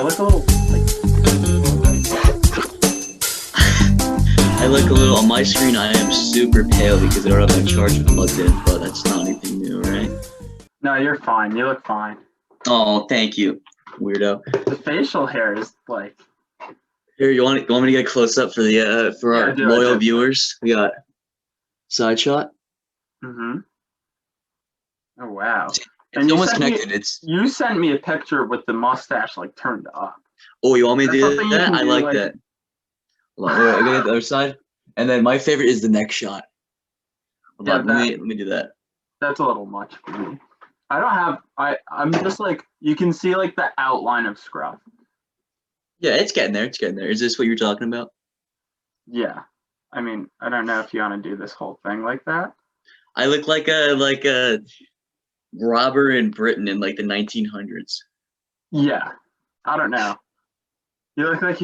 look a little I look a little on my screen. I am super pale because I don't have my charger plugged in, but that's not anything new, right? No, you're fine. You look fine. Oh, thank you, weirdo. The facial hair is like. Here, you want me to get a close up for the for Yeah, our do it, loyal do it. viewers? We got side shot. Mm-hmm. Oh wow. It's And almost connected. you sent me a picture with the mustache like turned up. Oh, you want me to That's do something you that? can I do, like like- that. Hold on, wait, I gotta get the other side. And then my favorite is the neck shot. Hold Yeah, on, let me do that. That's a little much for me. I don't have. I'm just like you can see like the outline of scruff. Yeah, it's getting there. It's getting there. Is this what you're talking about? Yeah. I mean, I don't know if you want to do this whole thing like that. I look like a robber in Britain in like the 1900s. Yeah. I don't know. You look like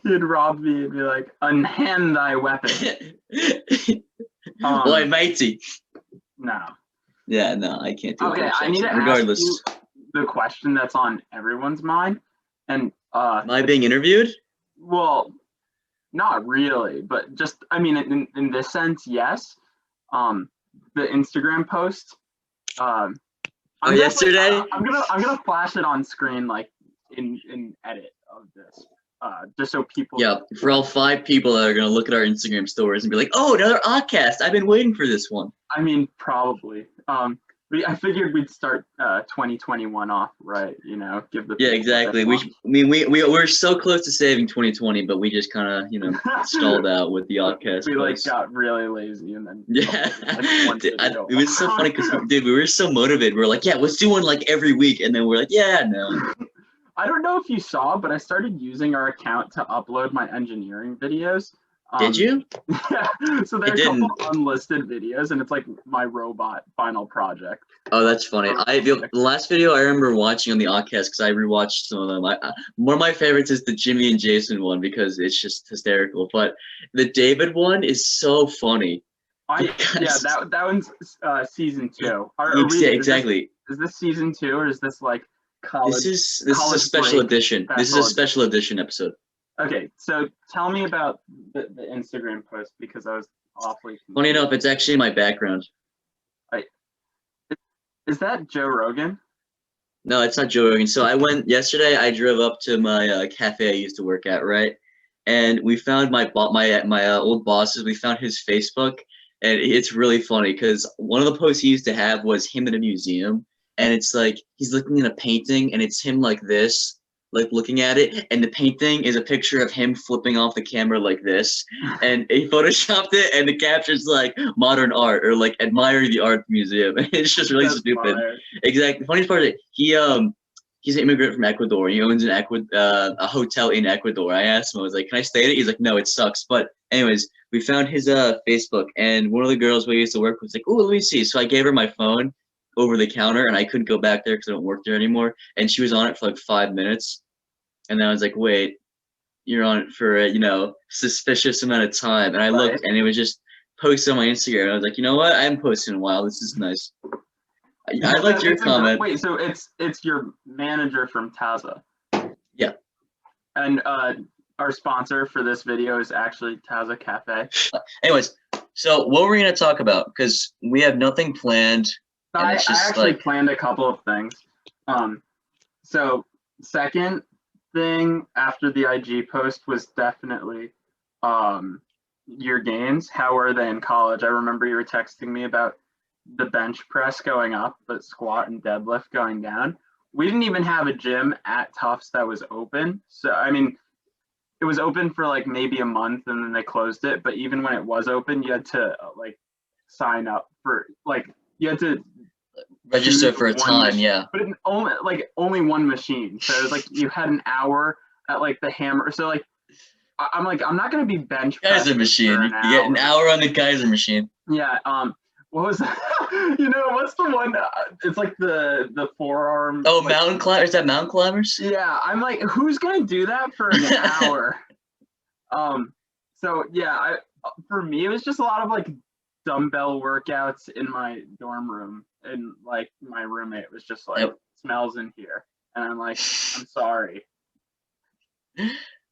you'd rob me and be like, unhand thy weapon. Oi, matey. No. Yeah, no, I can't do Okay, it. I need to Regardless, ask you the question that's on everyone's mind. And am I being interviewed? well, not really, but just I mean in this sense, yes. The Instagram post. Yesterday? I'm gonna flash it on screen like in edit of this. Just so people. Yeah, for all 5 people that are gonna look at our Instagram stories and be like, "Oh, another Oddcast! I've been waiting for this one." I mean, probably. I figured we'd start 2021 off right. You know, give the. Yeah, exactly. We're so close to saving 2020, but we just kind of stalled out with the Oddcast. We like posts. got really lazy and then. Yeah, one Dude, video. it was so funny because dude, we were so motivated. We are like, yeah, let's do one like every week, and then we're like, yeah, no. I don't know if you saw, but I started using our account to upload my engineering videos. Did you? Yeah. So there are a didn't. couple unlisted videos, and it's like my robot final project. Oh, that's funny. The last video I remember watching on the Oddcast because I rewatched some of them. One of my favorites is the Jimmy and Jason one because it's just hysterical. But the David one is so funny. Yeah, that one's season 2. Exactly. Is this season 2 or is this like college? This is a special edition. This is a special edition episode. Okay, so tell me about the Instagram post because I was awfully confused. Funny enough, it's actually my background. Is that Joe Rogan? No, it's not Joe Rogan. So I went yesterday. I drove up to my cafe I used to work at, right? And we found my old bosses. We found his Facebook, and it's really funny because one of the posts he used to have was him in a museum, and it's like he's looking at a painting, and it's him like this, like looking at it, and the painting is a picture of him flipping off the camera like this, and he photoshopped it, and the caption's like modern art or like admire the art museum. It's just really stupid. Fire. Exactly. The funniest part is he's an immigrant from Ecuador. He owns a hotel in Ecuador. I asked him, I was like, "Can I stay at it?" He's like, "No, it sucks." But anyways, we found his Facebook, and one of the girls we used to work with was like, "Oh, let me see." So I gave her my phone over the counter, and I couldn't go back there because I don't work there anymore. And she was on it for like 5 minutes, and then I was like, "Wait, you're on it for a suspicious amount of time." And I looked, and it was just posted on my Instagram. I was like, "You know what? I haven't posted in a while. This is nice." I liked your comment. Wait, so it's your manager from Taza. Yeah. And our sponsor for this video is actually Taza Cafe. Anyways, so what we're gonna talk about because we have nothing planned. I actually planned a couple of things. So second thing after the IG post was definitely your gains. How were they in college? I remember you were texting me about the bench press going up, but squat and deadlift going down. We didn't even have a gym at Tufts that was open. So, I mean, it was open for like maybe a month and then they closed it. But even when it was open, you had to like sign up for you had to register for a time, machine, yeah. But only one machine. So it was like you had an hour at like the hammer. So like I'm not gonna be bench pressing Geyser machine. You get an hour on the Geyser machine. Yeah. What was that? What's the one? It's like the forearm. Oh, mountain climbers. Is that mountain climbers? Yeah, I'm like, who's gonna do that for an hour? So yeah, for me it was just a lot of like dumbbell workouts in my dorm room, and like my roommate was just like, smells in here, and I'm like, I'm sorry,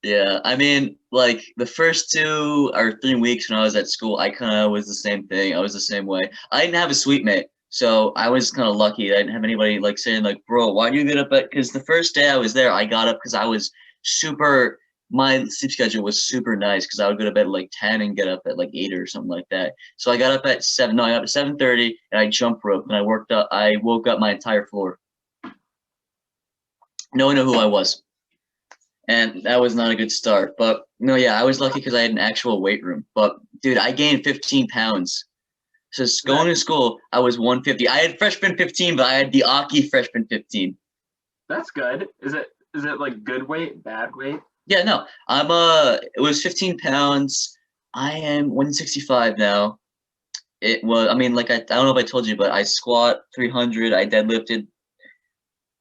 Yeah, I mean, like the first 2 or 3 weeks when I was at school, I kind of was the same thing. I was the same way. I didn't have a suite mate, so I was kind of lucky. That I didn't have anybody like saying like, "Bro, why do you get up at?" Because the first day I was there, I got up because I was super. My sleep schedule was super nice because I would go to bed at like 10 and get up at like 8 or something like that. So I got up at 7. No, I got up at 7:30 and I jump roped and I worked up. I woke up my entire floor. No one knew who I was. And that was not a good start. But no, yeah, I was lucky because I had an actual weight room. But dude, I gained 15 pounds. So going to school, I was 150. I had freshman 15, but I had the Aki freshman 15. That's good. Is it like good weight, bad weight? Yeah, no, it was 15 pounds. I am 165 now. It was, I mean, like I don't know if I told you, but I squat 300. I deadlifted,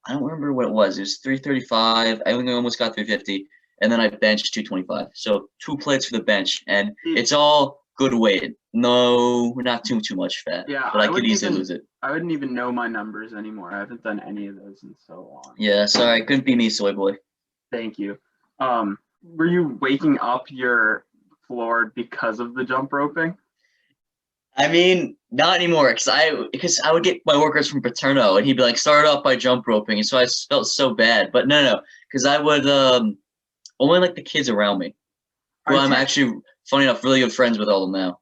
I don't remember what it was. It was 335. I only almost got 350, and then I benched 225. So 2 plates for the bench, and it's all good weight. No, not too much fat. Yeah, But I could easily lose it. I wouldn't even know my numbers anymore. I haven't done any of those in so long. Yeah, sorry, couldn't be me, soy boy. Thank you. Were you waking up your floor because of the jump roping? I mean, not anymore, because I would get my workouts from Paterno, and he'd be like, "Start off by jump roping," and so I felt so bad. But no, because I would only like the kids around me, who I'm actually, funny enough, really good friends with all of them now.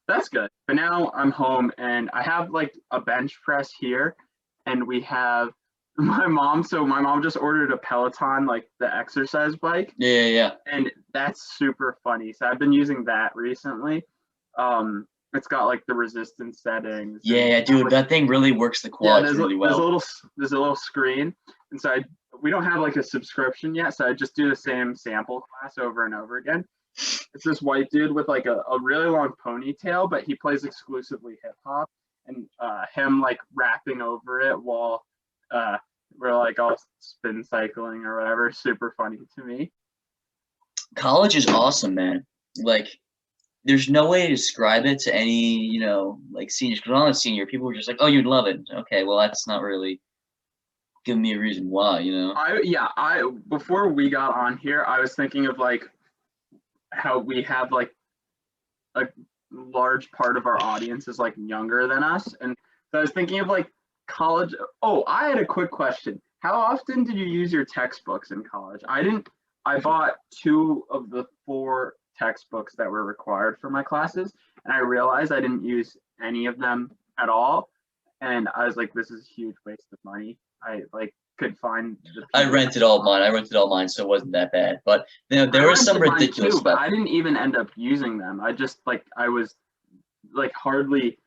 That's good. But now I'm home and I have like a bench press here, and we have my mom. So my mom just ordered a Peloton, like the exercise bike. Yeah. And that's super funny. So I've been using that recently. It's got like the resistance settings. Yeah, dude, that thing really works the quads really well. There's a little screen, and so we don't have like a subscription yet, so I just do the same sample class over and over again. It's this white dude with like a really long ponytail, but he plays exclusively hip hop, and him like rapping over it while we're like all spin cycling or whatever. Super funny to me. College is awesome, man. Like, there's no way to describe it to any, like seniors. Because when I was a senior, people were just like, "Oh, you'd love it." Okay, well, that's not really giving me a reason why, I before we got on here, I was thinking of like how we have like a large part of our audience is like younger than us, and so I was thinking of like college. Oh, I had a quick question. How often did you use your textbooks in college? I didn't. I bought 2 of the 4 textbooks that were required for my classes, and I realized I didn't use any of them at all, and I was like, this is a huge waste of money. I like could find I rented all mine, so it wasn't that bad. But there was some ridiculous stuff. But I didn't even end up using them. I just I was like hardly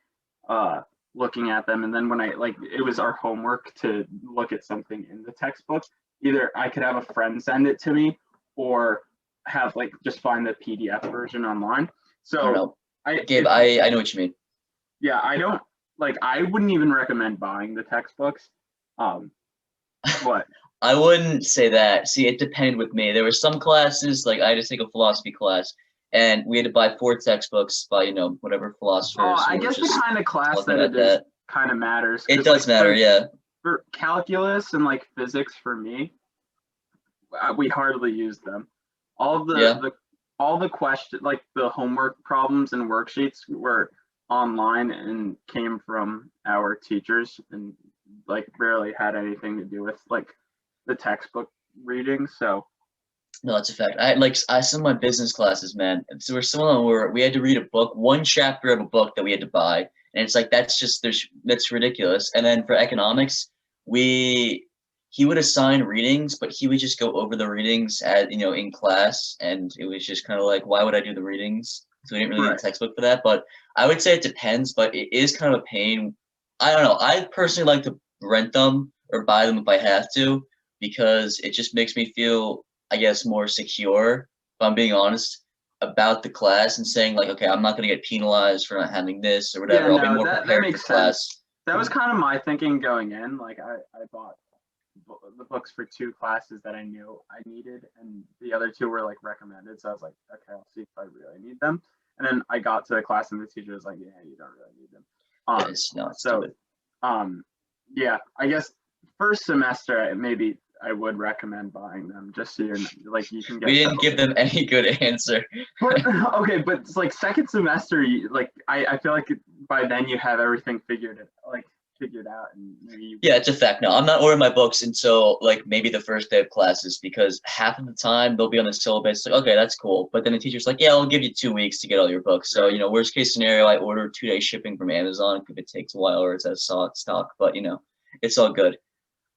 looking at them, and then when it was our homework to look at something in the textbook, either I could have a friend send it to me or have just find the PDF version online. So Gabe, I know what you mean. Yeah, I wouldn't even recommend buying the textbooks. What? I wouldn't say that. See, it depended with me. There were some classes, like I had to take a philosophy class, and we had to buy 4 textbooks by, whatever philosopher. Oh, I guess the kind of class that it is kind of matters. It does matter, yeah. For calculus and physics, for me, we hardly use them. All the questions, the homework problems and worksheets were online and came from our teachers, and rarely had anything to do with the textbook reading. So no, that's a fact. I some of my business classes, man. So some of them where we had to read a book, 1 chapter of a book that we had to buy, and it's that's ridiculous. And then for economics, he would assign readings, but he would just go over the readings in class, and it was just kind of like, why would I do the readings? So we didn't really need a textbook for that. But I would say it depends, but it is kind of a pain. I don't know. I personally like to rent them or buy them if I have to, because it just makes me feel, I guess, more secure, if I'm being honest, about the class and saying okay, I'm not going to get penalized for not having this or whatever. Yeah, I'll be more prepared for class. That was kind of my thinking going in. I bought the books for 2 classes that I knew I needed, and the other 2 were recommended. So I was like, okay, I'll see if I really need them. And then I got to the class, and the teacher was like, yeah, you don't really need them. It's stupid. Yeah, I guess first semester maybe I would recommend buying them just so you're like you can get. We didn't give them any good answer. But okay, but it's like second semester, like I feel like by then you have everything figured out, and maybe Yeah, it's a fact. No, I'm not ordering my books until like maybe the first day of classes because half of the time they'll be on the syllabus. Like, okay, that's cool. But then the teacher's like, yeah, I'll give you 2 weeks to get all your books. So, worst case scenario, I order 2-day shipping from Amazon if it takes a while or it's out of stock. But, it's all good.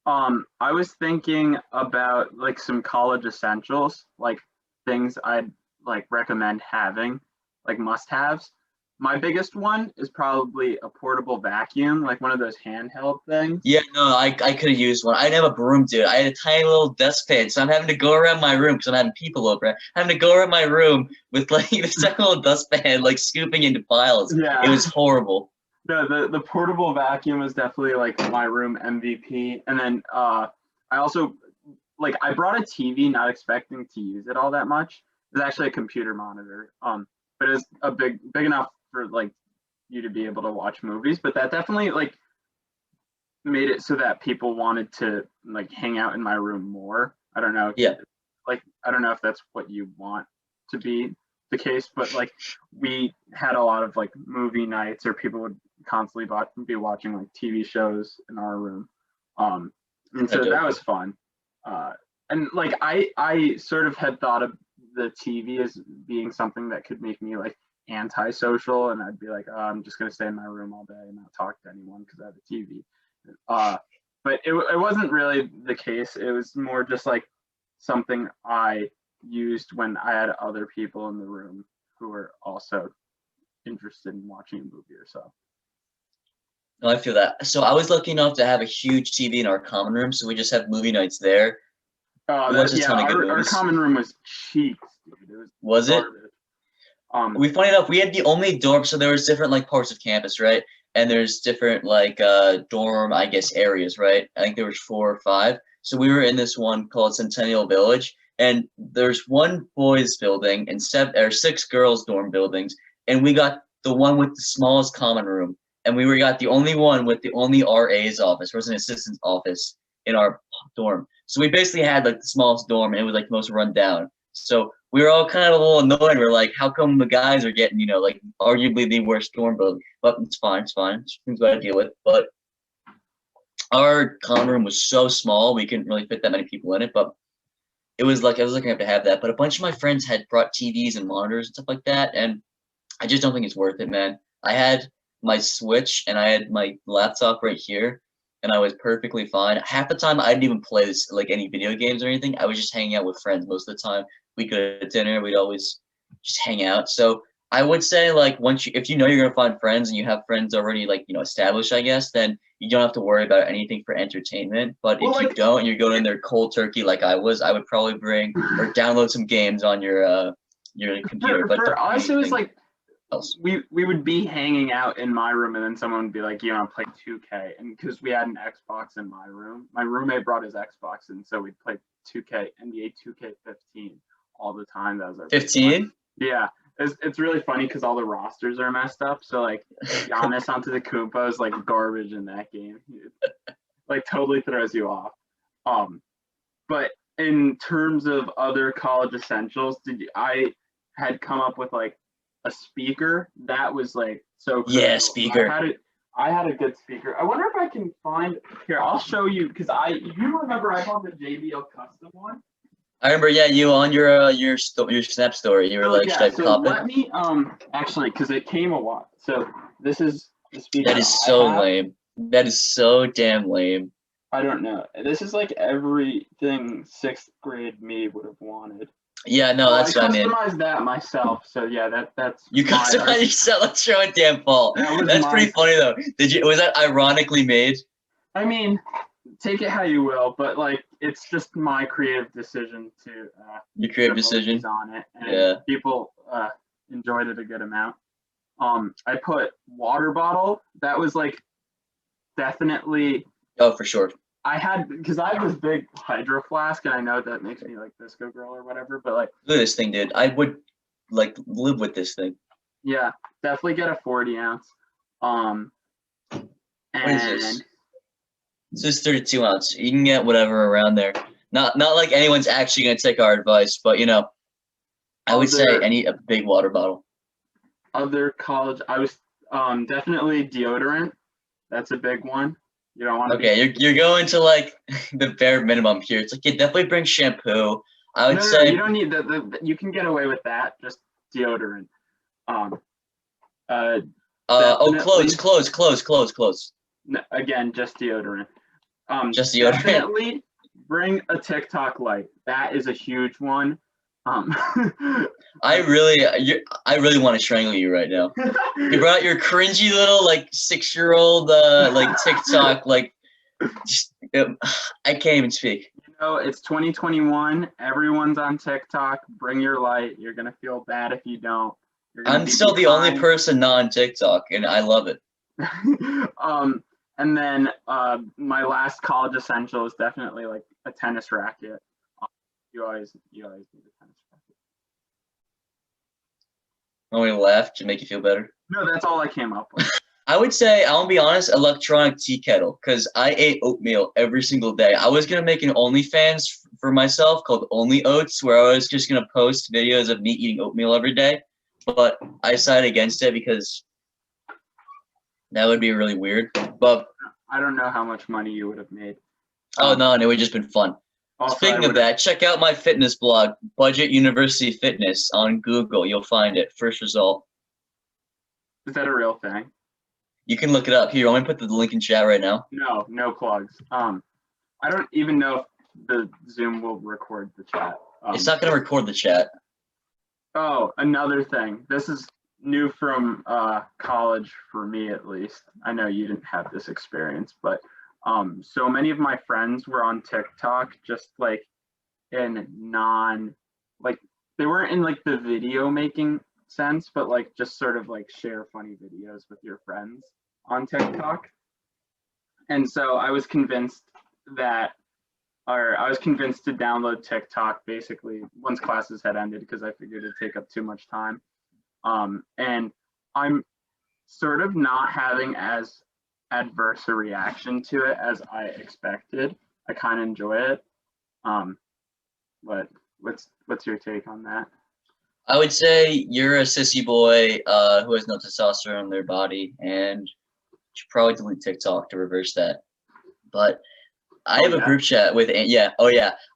I was thinking about like some college essentials, like things I'd like recommend having, like must-haves. My biggest one is probably a portable vacuum, like one of those handheld things. Yeah, no, I could have used one. I didn't have a broom, dude. I had a tiny little dustpan, so I'm having to go around my room because I'm having people over. I'm having to go around my room with like this tiny little dustpan, like scooping into piles. Yeah. It was horrible. No, the portable vacuum was definitely like my room MVP. And then I also like I brought a TV not expecting to use it all that much. It was actually a computer monitor. But it was a big enough for like you to be able to watch movies. But that definitely like made it so that people wanted to like hang out in my room more. I don't know. Yeah. Like I don't know if that's what you want to be the case, but like we had a lot of like movie nights or people would constantly be watching like TV shows in our room. And so that was fun. And like I sort of had thought of the TV as being something that could make me like antisocial, and I'd be like, oh, I'm just gonna stay in my room all day and not talk to anyone because I have a TV. But it wasn't really the case. It was more just like something I used when I had other people in the room who were also interested in watching a movie or so. No, I feel that. So I was lucky enough to have a huge TV in our common room, so we just have movie nights there. Our common room was cheap, dude. Was it? Funny enough, we had the only dorm, so there was different like parts of campus, right? And there's different like dorm, I guess, areas, right? I think there was 4 or 5. So we were in this one called Centennial Village, and there's 1 boys building and 6 girls dorm buildings, and we got the one with the smallest common room, and we got the only one with the only RA's office, or was an assistant's office in our dorm. So we basically had like the smallest dorm, and it was like the most run down. So we were all kind of a little annoyed. We're like, how come the guys are getting, like arguably the worst dorm building? But it's fine. It's things we got to deal with. But our common room was so small, we couldn't really fit that many people in it. But it was like I was looking up to have that. But a bunch of my friends had brought TVs and monitors and stuff like that, and I just don't think it's worth it, man. I had my Switch and I had my laptop right here, and I was perfectly fine. Half the time, I didn't even play like any video games or anything. I was just hanging out with friends most of the time. We'd go to dinner. We'd always just hang out. So I would say, like, if you know you're gonna find friends and you have friends already, like, established, I guess, then you don't have to worry about anything for entertainment. But if you don't, and you're going in there cold turkey like I was, I would probably bring or download some games on your computer. But for us, it was like we would be hanging out in my room, and then someone would be like, "You want to play 2K?" And because we had an Xbox in my room, my roommate brought his Xbox, and so we'd play 2K, NBA 2K15 all the time. That was our 15. Yeah, it's really funny because all the rosters are messed up. So like Giannis Antetokounmpo is like garbage in that game. It, like totally throws you off. But in terms of other college essentials, I had come up with like a speaker that was like so cool. Yeah, speaker. I had a good speaker. I wonder if I can find here. I'll show you because you remember I bought the JBL custom one. I remember, yeah, you on your Snap story, you were like, should I cop it? Let me actually, because it came a lot. So this is the speaker. That is so lame. That is so damn lame. I don't know. This is like everything 6th grade me would have wanted. Yeah, no, that's what I mean. I customized that myself. So yeah, that's you customized yourself. Let's show a damn fault. That's pretty funny though. Was that ironically made? I mean, take it how you will, but like it's just my creative decision to your creative decision on it, and people enjoyed it a good amount. I put water bottle. That was like definitely for sure. Because I have this big hydro flask, and I know that makes me like Visco Girl or whatever, but like look at this thing, dude. I would like live with this thing. Yeah, definitely get a 40 ounce. And what is this? This is 32 ounce. You can get whatever around there. Not like anyone's actually gonna take our advice, but I would say a big water bottle. Other college, I was definitely deodorant. That's a big one. You don't want to. Okay, you're going to like the bare minimum here. It's like you definitely bring shampoo. I would say you don't need you can get away with that. Just deodorant. Clothes. Again, just deodorant. Just deodorant. Definitely bring a TikTok light. That is a huge one. I really want to strangle you right now. You brought your cringy little like 6-year-old like TikTok like. I can't even speak. It's 2021. Everyone's on TikTok. Bring your light. You're gonna feel bad if you don't. I'm still the only person not on TikTok, and I love it. And then my last college essential is definitely like a tennis racket. You always need a tennis racket. Only laugh to make you feel better. No, that's all I came up with. I would say, I'll be honest, electronic tea kettle, because I ate oatmeal every single day. I was going to make an OnlyFans for myself called Only Oats, where I was just going to post videos of me eating oatmeal every day, but I decided against it because that would be really weird. But I don't know how much money you would have made. Oh, no, and it would have just been fun. Speaking of that, check out my fitness blog, Budget University Fitness, on Google. You'll find it. First result. Is that a real thing? You can look it up. Here, I'm gonna put the link in chat right now. No plugs. I don't even know if the Zoom will record the chat. It's not gonna record the chat. Oh, another thing. This is new from college for me, at least. I know you didn't have this experience, but so many of my friends were on TikTok, just like in they weren't in like the video making sense, but like just sort of like share funny videos with your friends on TikTok. And so I was convinced to download TikTok basically once classes had ended because I figured it'd take up too much time. And I'm sort of not having as adverse a reaction to it as I expected. I kind of enjoy it. But what's your take on that? I would say you're a sissy boy who has no testosterone in their body, and you should probably delete TikTok to reverse that. But I have a group chat with I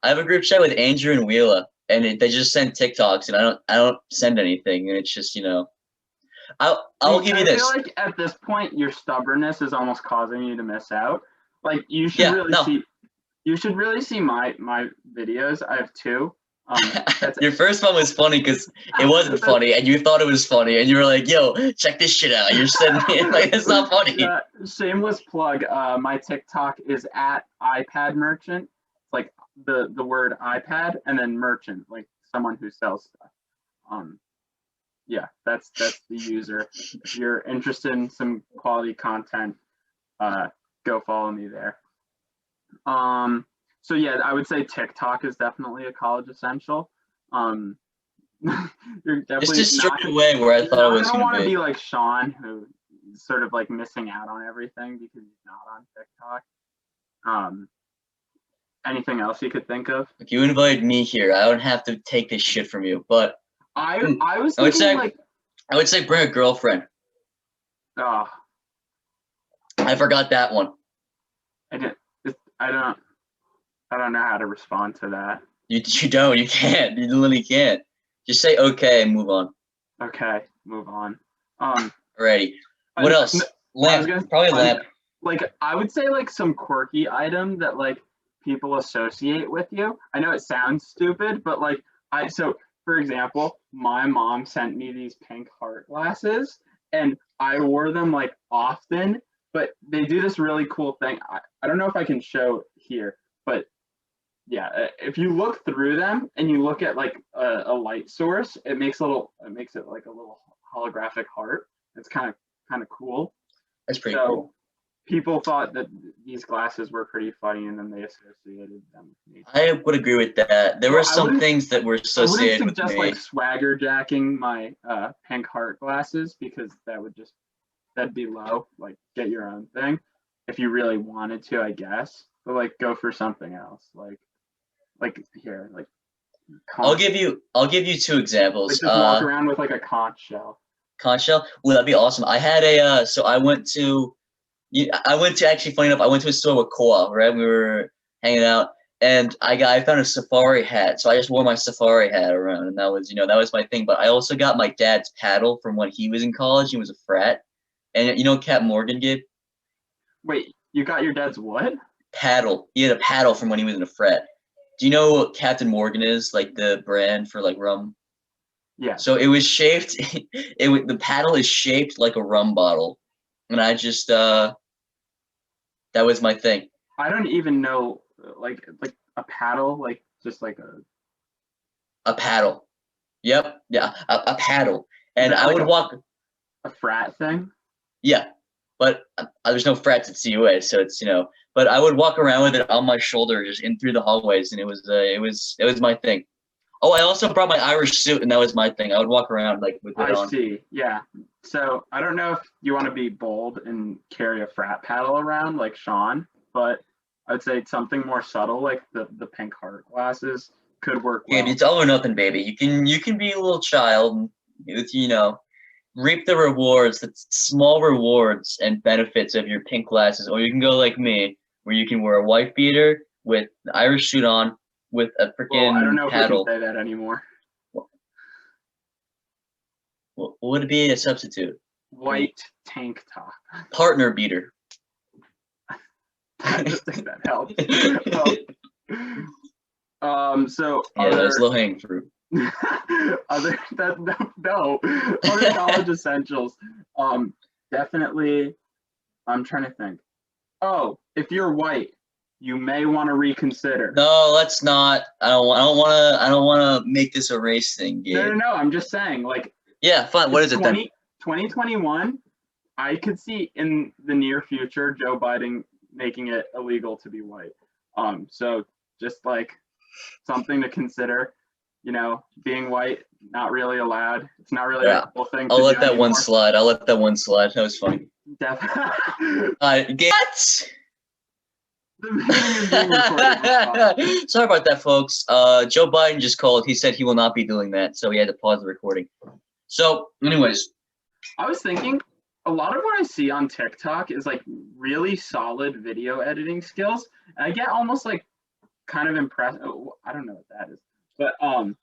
have a group chat with Andrew and Wheela, and they just send TikToks, and I don't send anything, and it's just I'll give you this. I feel like at this point your stubbornness is almost causing you to miss out. Like you should really see my videos. I have 2. Your first one was funny because it wasn't funny, and you thought it was funny, and you were like, "Yo, check this shit out." You're sending me like it's not funny. Shameless plug. My TikTok is at iPad Merchant. It's like the word iPad and then merchant, like someone who sells stuff. Yeah, that's the user. If you're interested in some quality content, go follow me there. So yeah, I would say TikTok is definitely a college essential. You're definitely just stripped away where I thought it was going to be. I don't want to be like Sean, who is sort of like missing out on everything because he's not on TikTok. Anything else you could think of? If you invited me here, I don't have to take this shit from you. But I would say bring a girlfriend. Oh, I forgot that one. I don't know how to respond to that. You don't. You can't. You literally can't. Just say okay and move on. Okay, move on. Alrighty. What else? Lamp. Probably lamp. Like I would say like some quirky item that like people associate with you. I know it sounds stupid, but like for example, my mom sent me these pink heart glasses and I wore them like often, but they do this really cool thing. I don't know if I can show here, but yeah, if you look through them and you look at like a light source, it makes it like a little holographic heart. It's kind of cool. That's pretty cool. People thought that these glasses were pretty funny, and then they associated them with me. I would agree with that. There were some things that were associated with me. I wouldn't suggest like swagger jacking my pink heart glasses because that'd be low. Like get your own thing if you really wanted to, I guess. But like go for something else. Like Like here, like I'll conch. give you two examples. Like just walk around with like a conch shell. Conch shell? Well, that'd be awesome. I had so I went to actually, funny enough, I went to a store with Koa, right? We were hanging out, and I found a safari hat, so I just wore my safari hat around, and that was my thing. But I also got my dad's paddle from when he was in college. He was a frat, and Cap Morgan gave Wait, you got your dad's what? paddle. He had a paddle from when he was in a frat. Do you know what Captain Morgan is? Like the brand for like rum. Yeah. So it was shaped. The paddle is shaped like a rum bottle, and I just that was my thing. I don't even know like a paddle, like just like A paddle. Yep. Yeah. A paddle. And I like would walk. a frat thing. Yeah. But there's no frats at CUA, so it's But I would walk around with it on my shoulder, just in through the hallways, and it was my thing. Oh, I also brought my Irish suit, and that was my thing. I would walk around like with it on. I see. Yeah. So I don't know if you want to be bold and carry a frat paddle around like Sean, but I'd say something more subtle, like the pink heart glasses, could work well. Yeah, it's all or nothing, baby. You can be a little child, with reap the rewards, the small rewards and benefits of your pink glasses, or you can go like me, where you can wear a wife beater with the Irish suit on, with a freaking I don't know paddle. if we can say that anymore. What would it be a substitute? White tank top. Partner beater. I just think that helps. So yeah, that's low hanging fruit. other college essentials. Definitely. I'm trying to think. Oh, if you're white, you may want to reconsider. No, let's not. I don't want to make this a race thing, Gabe. No. I'm just saying, like. Yeah, fine. What is it then? 2021. I could see in the near future Joe Biden making it illegal to be white. So just like something to consider. Being white, not really allowed. It's not really a cool thing. I'll let that one slide. That was funny. Definitely. Get. The meeting is being recorded. Sorry about that, folks. Joe Biden just called. He said he will not be doing that, so he had to pause the recording. So, anyways. I was thinking, a lot of what I see on TikTok is like really solid video editing skills. And I get almost like kind of impressed. Oh, I don't know what that is. But I'm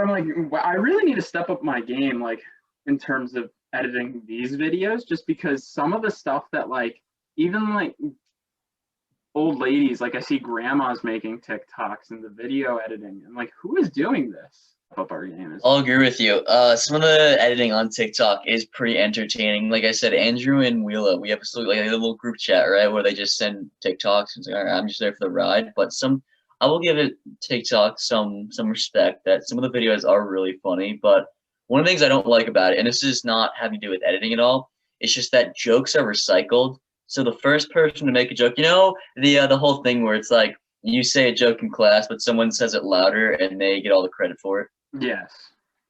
like, I really need to step up my game, like in terms of editing these videos, just because some of the stuff that like even like old ladies, like I see grandmas making TikToks and the video editing, and like, who is doing this? Up our game. I'll agree with you. Some of the editing on TikTok is pretty entertaining. Like I said, Andrew and Wheela, we have a little group chat, right, where they just send TikToks and say, all right, I'm just there for the ride. But I will give it TikTok some respect that some of the videos are really funny. But one of the things I don't like about it, and this is not having to do with editing at all, it's just that jokes are recycled. So the first person to make a joke, the whole thing where it's like you say a joke in class, but someone says it louder and they get all the credit for it. Yes.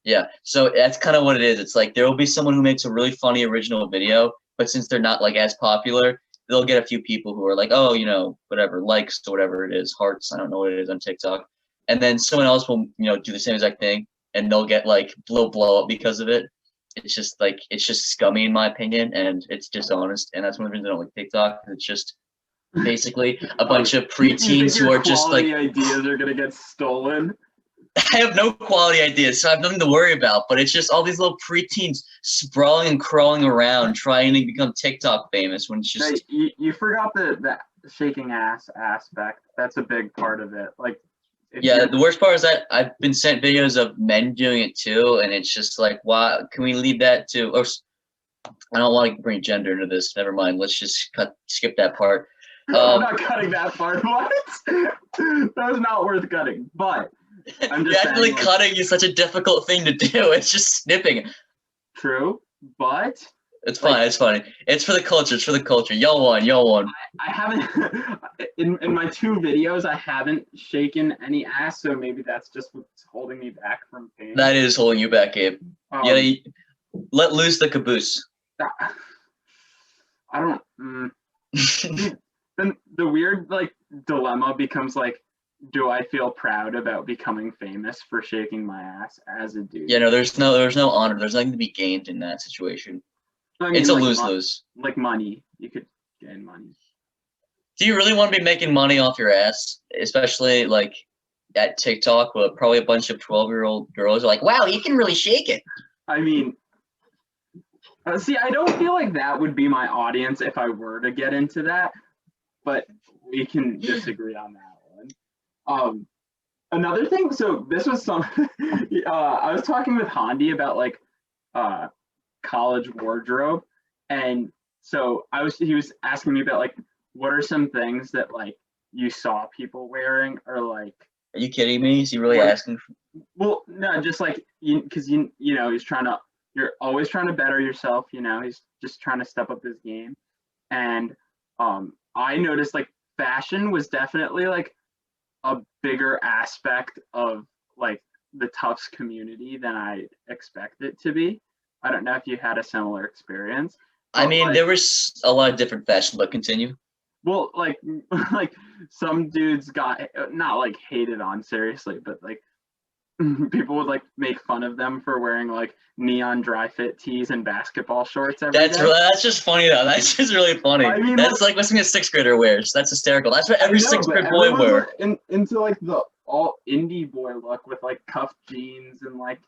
Yeah. So that's kind of what it is. It's like there will be someone who makes a really funny original video, but since they're not like as popular, they'll get a few people who are like, oh, whatever, likes or whatever it is, hearts. I don't know what it is on TikTok. And then someone else will, do the same exact thing, and they'll get like blow up because of it. It's just scummy in my opinion, and it's dishonest. And that's one of the reasons I don't like TikTok. It's just basically a bunch of preteens who are just like ideas are gonna get stolen. I have no quality ideas, so I have nothing to worry about. But it's just all these little preteens sprawling and crawling around trying to become TikTok famous when it's just. Hey, you forgot the shaking ass aspect. That's a big part of it. Like. Yeah, the worst part is that I've been sent videos of men doing it too, and it's just like, why? Can we leave that to? Or I don't want to bring gender into this. Never mind. Let's just skip that part. I'm not cutting that part. What? That was not worth cutting. But. I'm just saying, cutting is such a difficult thing to do. It's just snipping. True, but it's fine. It's funny. It's for the culture. It's for the culture. Y'all won. I haven't in my 2 videos. I haven't shaken any ass, so maybe that's just what's holding me back from pain. That is holding you back, Gabe. Let loose the caboose. I don't. Then the weird dilemma becomes like, do I feel proud about becoming famous for shaking my ass as a dude? Yeah, no, there's no honor. There's nothing to be gained in that situation. I mean, It's a like lose-lose. like money. You could gain money. Do you really want to be making money off your ass, especially like at TikTok, but probably a bunch of 12-year-old girls are like, "Wow, you can really shake it." I mean, see, I don't feel like that would be my audience if I were to get into that, but we can disagree on that one. Another thing, so this was some, I was talking with Hondi about like college wardrobe, and so he was asking me about like what are some things that like you saw people wearing or like. Are you kidding me? Is he really asking? Well, no, just like because you know you're always trying to better yourself. You know, he's just trying to step up his game, and I noticed like fashion was definitely like a bigger aspect of like the Tufts community than I expect it to be. I don't know if you had a similar experience. I mean, like, there was a lot of different fashion, but continue. Well, like some dudes got not like hated on seriously, but like people would like make fun of them for wearing like neon dry fit tees and basketball shorts every day. That's just funny though. That's just really funny. I mean, that's like what a sixth grader wears. That's hysterical. That's what every sixth grade boy wears. Into like the all indie boy look with like cuffed jeans and like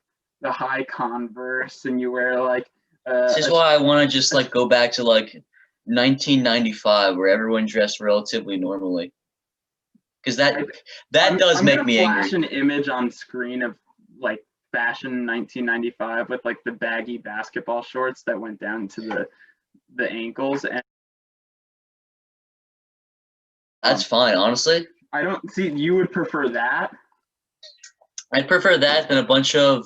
the high Converse, and you wear like. This is why I want to just like go back to like 1995, where everyone dressed relatively normally. Because that does make me angry. I'm gonna flash an image on screen of like fashion 1995 with like the baggy basketball shorts that went down to the ankles, and that's fine, honestly. I don't see you would prefer that. I'd prefer that than a bunch of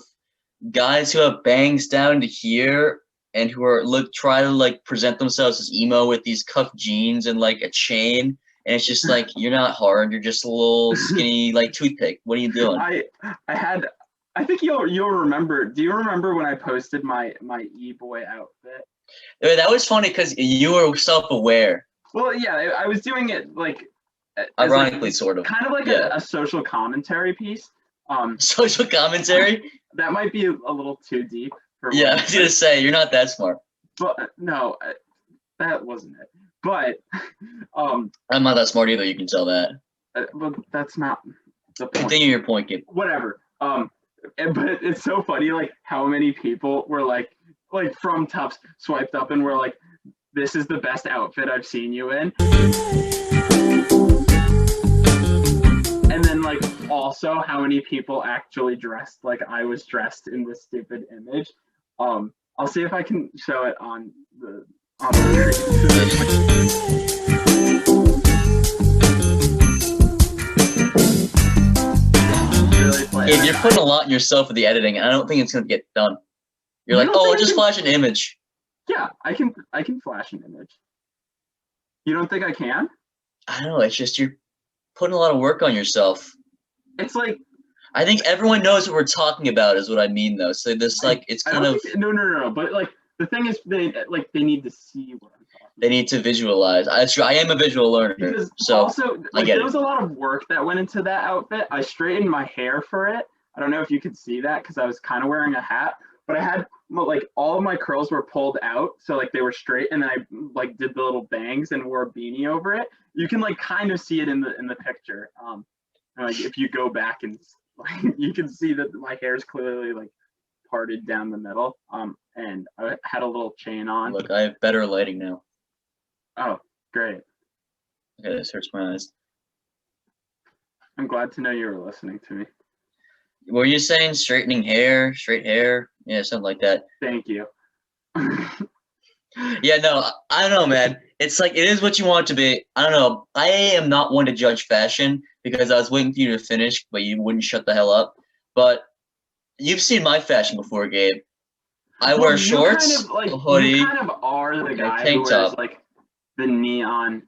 guys who have bangs down to here and who are try to like present themselves as emo with these cuffed jeans and like a chain. And it's just like, you're not hard. You're just a little skinny, like toothpick. What are you doing? I think you'll remember. Do you remember when I posted my e-boy outfit? That was funny because you were self-aware. Well, yeah, I was doing it like ironically, sort of. Kind of like a social commentary piece. Social commentary? That might be a little too deep. Yeah, I was gonna say you're not that smart. But no, that wasn't it. But I'm not that smart either. You can tell that. But that's not the point. Continue your point, kid. Whatever. But it's so funny, like how many people were like from Tufts swiped up and were like, "This is the best outfit I've seen you in." And then like also how many people actually dressed like I was dressed in this stupid image. I'll see if I can show it on the If you're putting a lot in yourself with the editing, and I don't think it's gonna get done. You're like, oh, just flash an image. Yeah, I can flash an image. You don't think I can? I don't know. It's just you're putting a lot of work on yourself. It's like I think everyone knows what we're talking about, is what I mean, though. So this like it's kind of no. But like the thing is, they need to see what I'm talking. They need to visualize. That's true. I am a visual learner, because so also like, there was a lot of work that went into that outfit. I straightened my hair for it. I don't know if you could see that because I was kind of wearing a hat, but I had like all of my curls were pulled out, so like they were straight, and then I like did the little bangs and wore a beanie over it. You can like kind of see it in the picture. Like if you go back and like you can see that my hair is clearly like parted down the middle. And I had a little chain on. Look, I have better lighting now. Oh, great. Okay, this hurts my eyes. I'm glad to know you were listening to me. Were you saying straightening hair, straight hair? Yeah, something like that. Thank you. Yeah, no, I don't know, man. It's like, it is what you want it to be. I don't know. I am not one to judge fashion because I was waiting for you to finish, but you wouldn't shut the hell up. But you've seen my fashion before, Gabe. I wear shorts, kind of, like, a hoodie, you kind of are the guy who wears like the neon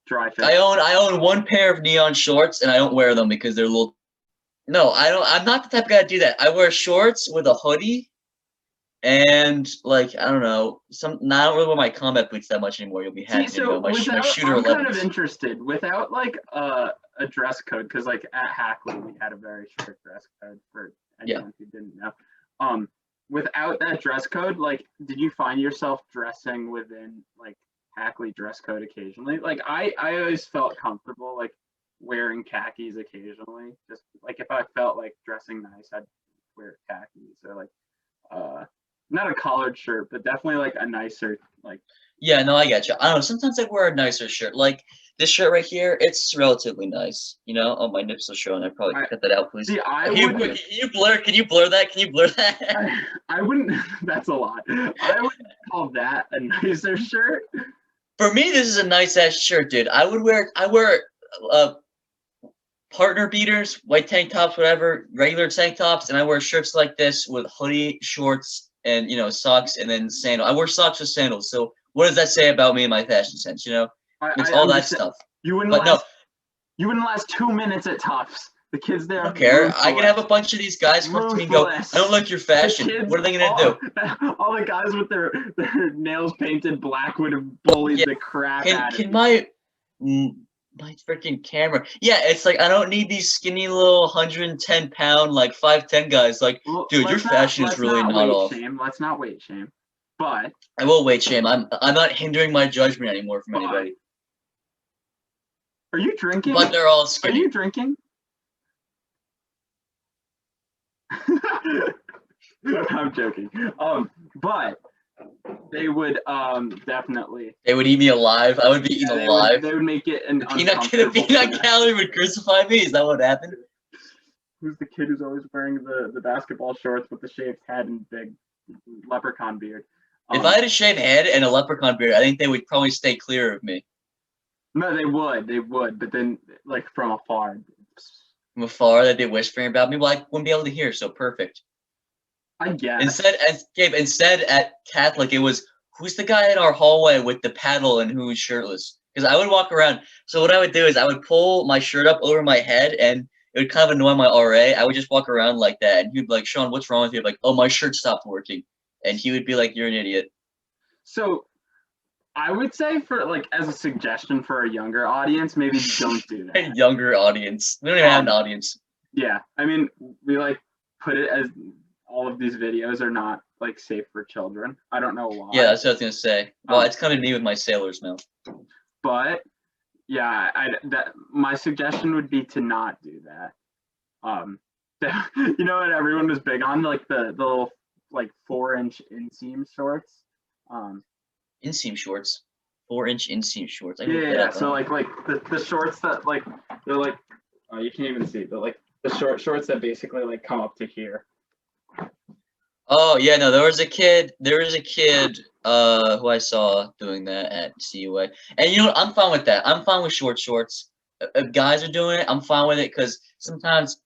dry fit. I own one pair of neon shorts, and I don't wear them because they're a little. No, I don't. I'm not the type of guy to do that. I wear shorts with a hoodie, and like I don't know, I don't really wear my combat boots that much anymore. You'll be happy to know my shooter 11s. I'm kind of interested without like a a dress code because like at Hackley we had a very strict dress code for anyone who didn't know. Without that dress code, like, did you find yourself dressing within like Hackley dress code occasionally? Like I always felt comfortable like wearing khakis occasionally. Just like if I felt like dressing nice, I'd wear khakis or like not a collared shirt, but definitely like a nicer like. Yeah, no, I get you. I don't know. Sometimes I wear a nicer shirt. Like this shirt right here, it's relatively nice. You know, oh, my nips are showing. I probably cut that out, please. See, Can you blur? Can you blur that? Can you blur that? I wouldn't. That's a lot. I wouldn't call that a nicer shirt. For me, this is a nice ass shirt, dude. I wear partner beaters, white tank tops, whatever, regular tank tops, and I wear shirts like this with hoodie, shorts, and socks, and then sandals. I wear socks with sandals. So what does that say about me and my fashion sense? You know, it's all that stuff. You wouldn't last 2 minutes at Tufts. The kids there. I don't care. I can have a bunch of these guys come up to me and go, "I don't like your fashion." What are they gonna do? All the guys with their nails painted black would have bullied the crap out of me. My freaking camera. Yeah, it's like I don't need these skinny little 110 pound like 5'10" guys. Like, dude, your fashion is really not off. Let's not weight shame. But I will weight shame. I'm not hindering my judgment anymore from anybody. Are you drinking? But they're all skinny. Are you drinking? I'm joking. But they would definitely. They would eat me alive. I would be eaten alive. They would make it an the peanut gallery would crucify me. Is that what happened? Who's the kid who's always wearing the basketball shorts with the shaved head and big leprechaun beard? If I had a shaved head and a leprechaun beard, I think they would probably stay clear of me. No, they would, but then like from afar. From afar, that they whispering about me, well, I wouldn't be able to hear. So perfect. I guess. Instead at Catholic, it was who's the guy in our hallway with the paddle and who's shirtless? Because I would walk around. So what I would do is I would pull my shirt up over my head, and it would kind of annoy my RA. I would just walk around like that, and he'd be like, "Sean, what's wrong with you?" I'm like, "Oh, my shirt stopped working," and he would be like, "You're an idiot." So I would say for like as a suggestion for a younger audience, maybe don't do that. A younger audience. We don't even have an audience. Yeah, I mean, we like put it as all of these videos are not like safe for children. I don't know why. Yeah, that's what I was gonna say. Well, it's kind of me with my sailor's mouth. But yeah, my suggestion would be to not do that. You know what everyone was big on, like the little like 4-inch inseam shorts. Inseam shorts, 4-inch inseam shorts. Yeah. So like the shorts that like they're like you can't even see, but like the shorts that basically like come up to here. Oh yeah, no, there was a kid who I saw doing that at CUA, and you know what? I'm fine with that. I'm fine with short shorts. If guys are doing it, I'm fine with it because sometimes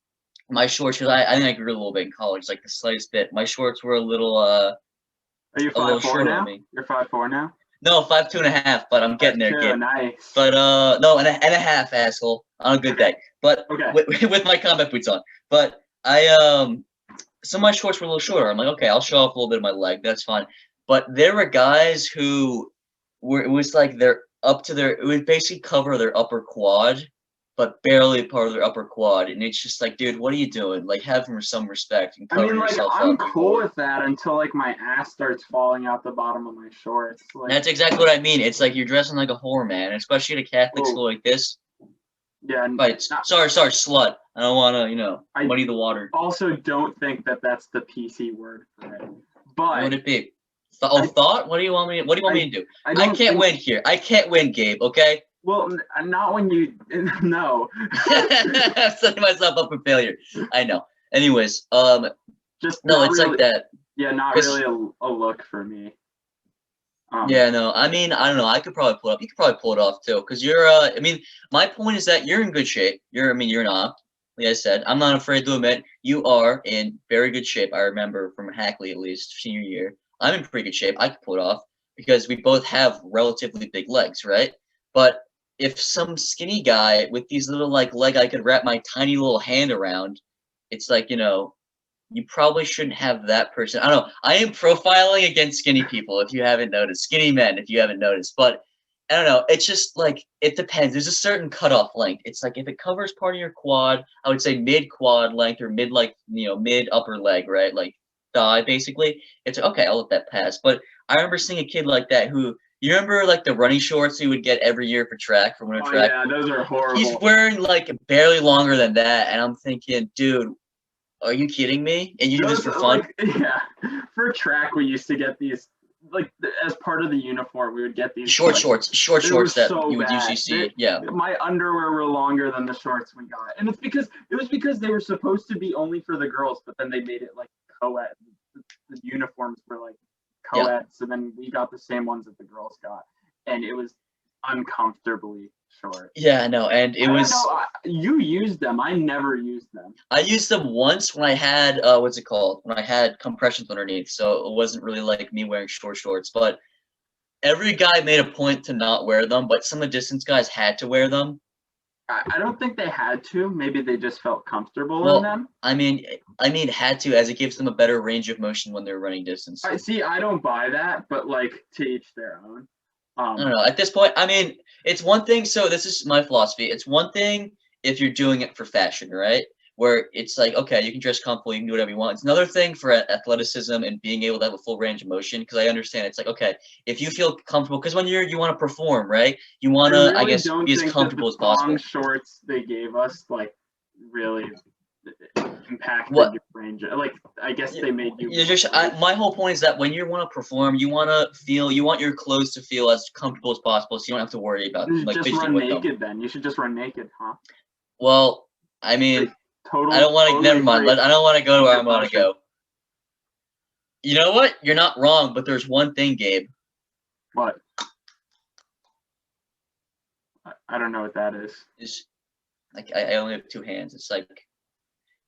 my shorts, because I think I grew a little bit in college, like the slightest bit. My shorts were a little Are you 5'4" now? You're 5'4" now? No, 5'2.5", but I'm getting there. Kid. Nice. But no, and a half, asshole, on a good day. But okay. with my combat boots on. But some of my shorts were a little shorter. I'm like, okay, I'll show off a little bit of my leg. That's fine. But there were guys who it would basically cover their upper quad, but barely part of their upper quad. And it's just like, dude, what are you doing? Like, have some respect and cover yourself up. I'm cool with that until like my ass starts falling out the bottom of my shorts. Like, that's exactly what I mean. It's like you're dressing like a whore, man, especially at a Catholic school like this. Yeah. Right. Sorry, slut. I don't want to, muddy the water. Also, don't think that that's the PC word for it. But what would it be? Thought? What do you want me to do? I can't win here. I can't win, Gabe. Okay. Well, not when you no. I'm setting myself up for failure. I know. Anyways, just no, it's really, like that. Yeah, not really a look for me. Yeah, no. I mean, I don't know. I could probably pull it up. You could probably pull it off too, because you're. I mean, my point is that you're in good shape. You're not. Like I said, I'm not afraid to admit you are in very good shape. I remember from Hackley, at least senior year. I'm in pretty good shape. I could pull it off because we both have relatively big legs, right? But if some skinny guy with these little leg I could wrap my tiny little hand around, it's like, you probably shouldn't have that person. I don't know. I am profiling against skinny people if you haven't noticed. Skinny men, if you haven't noticed. But I don't know. It's just like it depends. There's a certain cutoff length. It's like if it covers part of your quad, I would say mid quad length or mid like mid upper leg, right? Like thigh basically. It's like, okay, I'll let that pass. But I remember seeing a kid like that who you remember like the running shorts he would get every year for track for winter Oh track. yeah, those are horrible. He's wearing like barely longer than that, and I'm thinking, dude, are you kidding me? And you do this for fun? Yeah, for track we used to get these like as part of the uniform. We would get these short shorts that so you would usually see. Yeah, my underwear were longer than the shorts we got, and it was because they were supposed to be only for the girls, but then they made it like co-ed. The uniforms were like co-ed, yeah. so then we got the same ones that the girls got, and it was uncomfortably short. Yeah, no, and it was. You used them. I never used them. I used them once when I had what's it called? When I had compressions underneath, so it wasn't really like me wearing short shorts. But every guy made a point to not wear them, but some of the distance guys had to wear them. I don't think they had to. Maybe they just felt comfortable in them. I mean, had to, as it gives them a better range of motion when they're running distance. I see. I don't buy that, but like to each their own. I don't know. At this point, I mean, it's one thing. So this is my philosophy. It's one thing if you're doing it for fashion, right? Where it's like, okay, you can dress comfortable, you can do whatever you want. It's another thing for athleticism and being able to have a full range of motion. Because I understand it's like, okay, if you feel comfortable, because when you want to perform, right? You want to, I guess, be as comfortable as possible. The shorts they gave us, like, really impacted your range. Like, I guess they made you. My whole point is that when you want to perform, you want your clothes to feel as comfortable as possible, so you don't have to worry about like just run naked. Then you should just run naked, huh? Well, I mean. Totally, I don't want to. Never mind. I don't want to go to where I want to go. You know what? You're not wrong, but there's one thing, Gabe. What? I don't know what that is. It's like I only have two hands. It's like,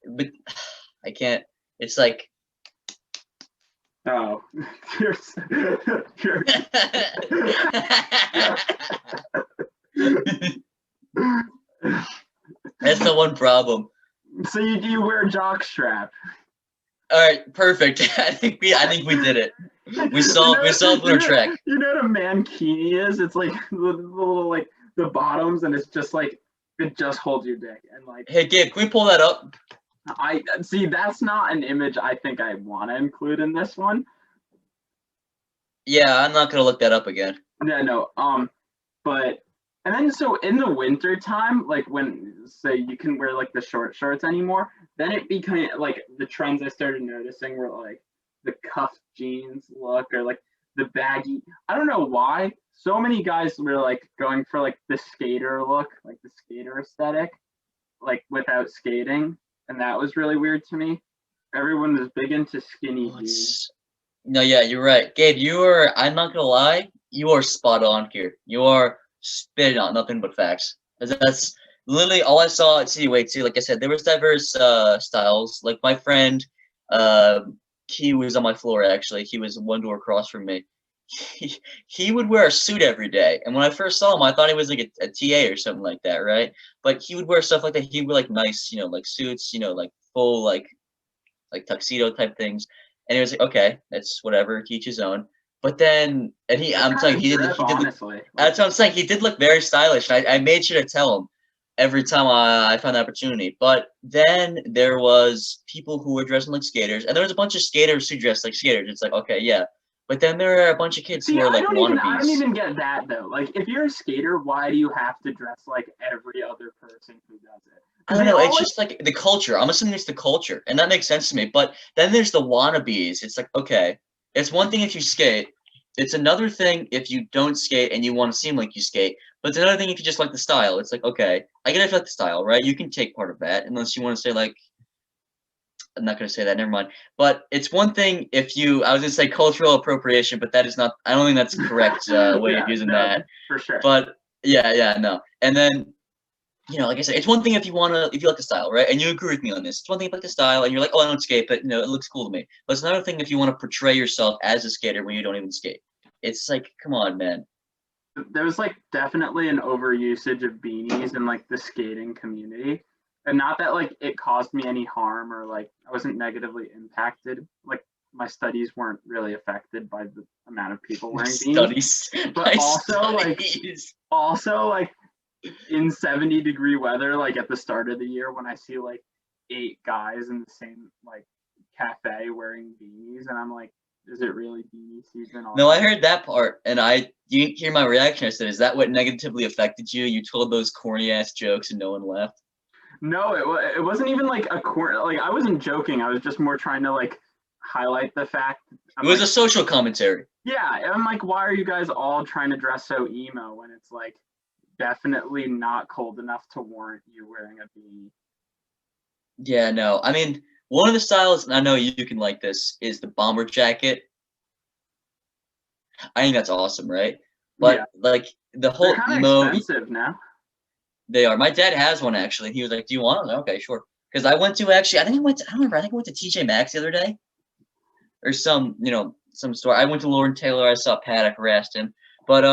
but I can't. It's like. Oh, That's the one problem. So you wear a jock strap. All right, perfect. I think we did it. We solved winter track. You know what a mankini is? It's like the little like the bottoms, and it's just like it just holds your dick and like. Hey Gabe, can we pull that up? I see. That's not an image I think I want to include in this one. Yeah, I'm not gonna look that up again. No. But. And then, so in the winter time, like when, say, you can wear like the short shorts anymore, then it became like the trends I started noticing were like the cuffed jeans look or like the baggy. I don't know why. So many guys were like going for like the skater look, like the skater aesthetic, like without skating. And that was really weird to me. Everyone was big into skinny jeans. No, yeah, you're right. Gabe, I'm not gonna lie, you are spot on here. You are spitting out nothing but facts. That's literally all I saw at Cityway too. Like I said, there was diverse styles. Like my friend, he was on my floor actually. He was one door across from me. He would wear a suit every day, and when I first saw him, I thought he was like a TA or something like that, right? But he would wear stuff like that. He would wear like nice, like suits, like full like tuxedo type things. And he was like, okay, that's whatever, teach his own. But then, I'm telling you, that's what I'm saying. He did look very stylish. I made sure to tell him every time I found the opportunity. But then there was people who were dressing like skaters, and there was a bunch of skaters who dressed like skaters. It's like, okay, yeah. But then there are a bunch of kids who are like wannabes. I don't even get that though. Like, if you're a skater, why do you have to dress like every other person who does it? I don't know. It's just like the culture. I'm assuming it's the culture, and that makes sense to me. But then there's the wannabes. It's like, okay. It's one thing if you skate. It's another thing if you don't skate and you want to seem like you skate. But it's another thing if you just like the style. It's like, okay, I get if you like the style, right? You can take part of that, unless you want to say like, I'm not going to say that. Never mind. But it's one thing if I was going to say cultural appropriation, but that is not. I don't think that's the correct way of using that. For sure. But yeah, no. And then. Like I said, it's one thing if you like the style, right? And you agree with me on this. It's one thing if you like the style and you're like, oh, I don't skate, but it looks cool to me. But it's another thing if you want to portray yourself as a skater when you don't even skate. It's like, come on, man. There was like definitely an overusage of beanies in like the skating community. And not that like it caused me any harm or like I wasn't negatively impacted. Like my studies weren't really affected by the amount of people wearing Studies. beanies. But also like in 70-degree weather, like at the start of the year when I see like 8 guys in the same like cafe wearing beanies, and I'm like, is it really beanie season? No, I heard that part, and you didn't hear my reaction. I said, is that what negatively affected you? You told those corny ass jokes and no one laughed? No, it wasn't even like a like I wasn't joking. I was just more trying to like highlight the fact. It was a social commentary. Yeah, I'm like, why are you guys all trying to dress so emo when it's like definitely not cold enough to warrant you wearing a beanie? Yeah, no. I mean, one of the styles, and I know you can like this, is the bomber jacket. I think that's awesome, right? But yeah. like the whole They're emo, expensive now. They are. My dad has one actually. And he was like, "Do you want it?" Okay, sure. Because I went to I don't remember. I think I went to TJ Maxx the other day, or some store. I went to Lord Taylor. I saw Pat. I harassed him, but